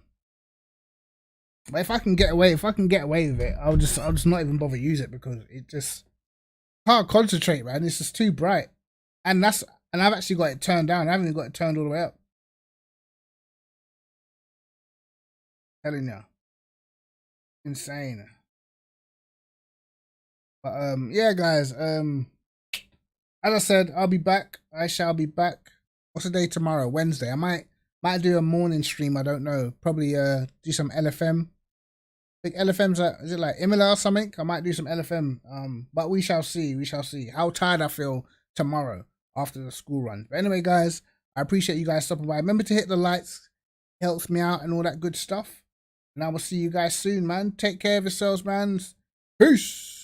But if I can get away with it, I'll just not even bother use it, because it just can't concentrate, man. It's just too bright. And I've actually got it turned down. I haven't even got it turned all the way up. Telling you. Insane. But yeah, guys, as I said, I'll be back. I shall be back. what's the day tomorrow? Wednesday. I might do a morning stream. I don't know. Probably do some LFM. I think LFM's is it like Imola or something? I might do some LFM. But we shall see. We shall see how tired I feel tomorrow after the school run. But anyway, guys, I appreciate you guys stopping by. Remember to hit the likes. Helps me out and all that good stuff. And I will see you guys soon, man. Take care of yourselves, man. Peace.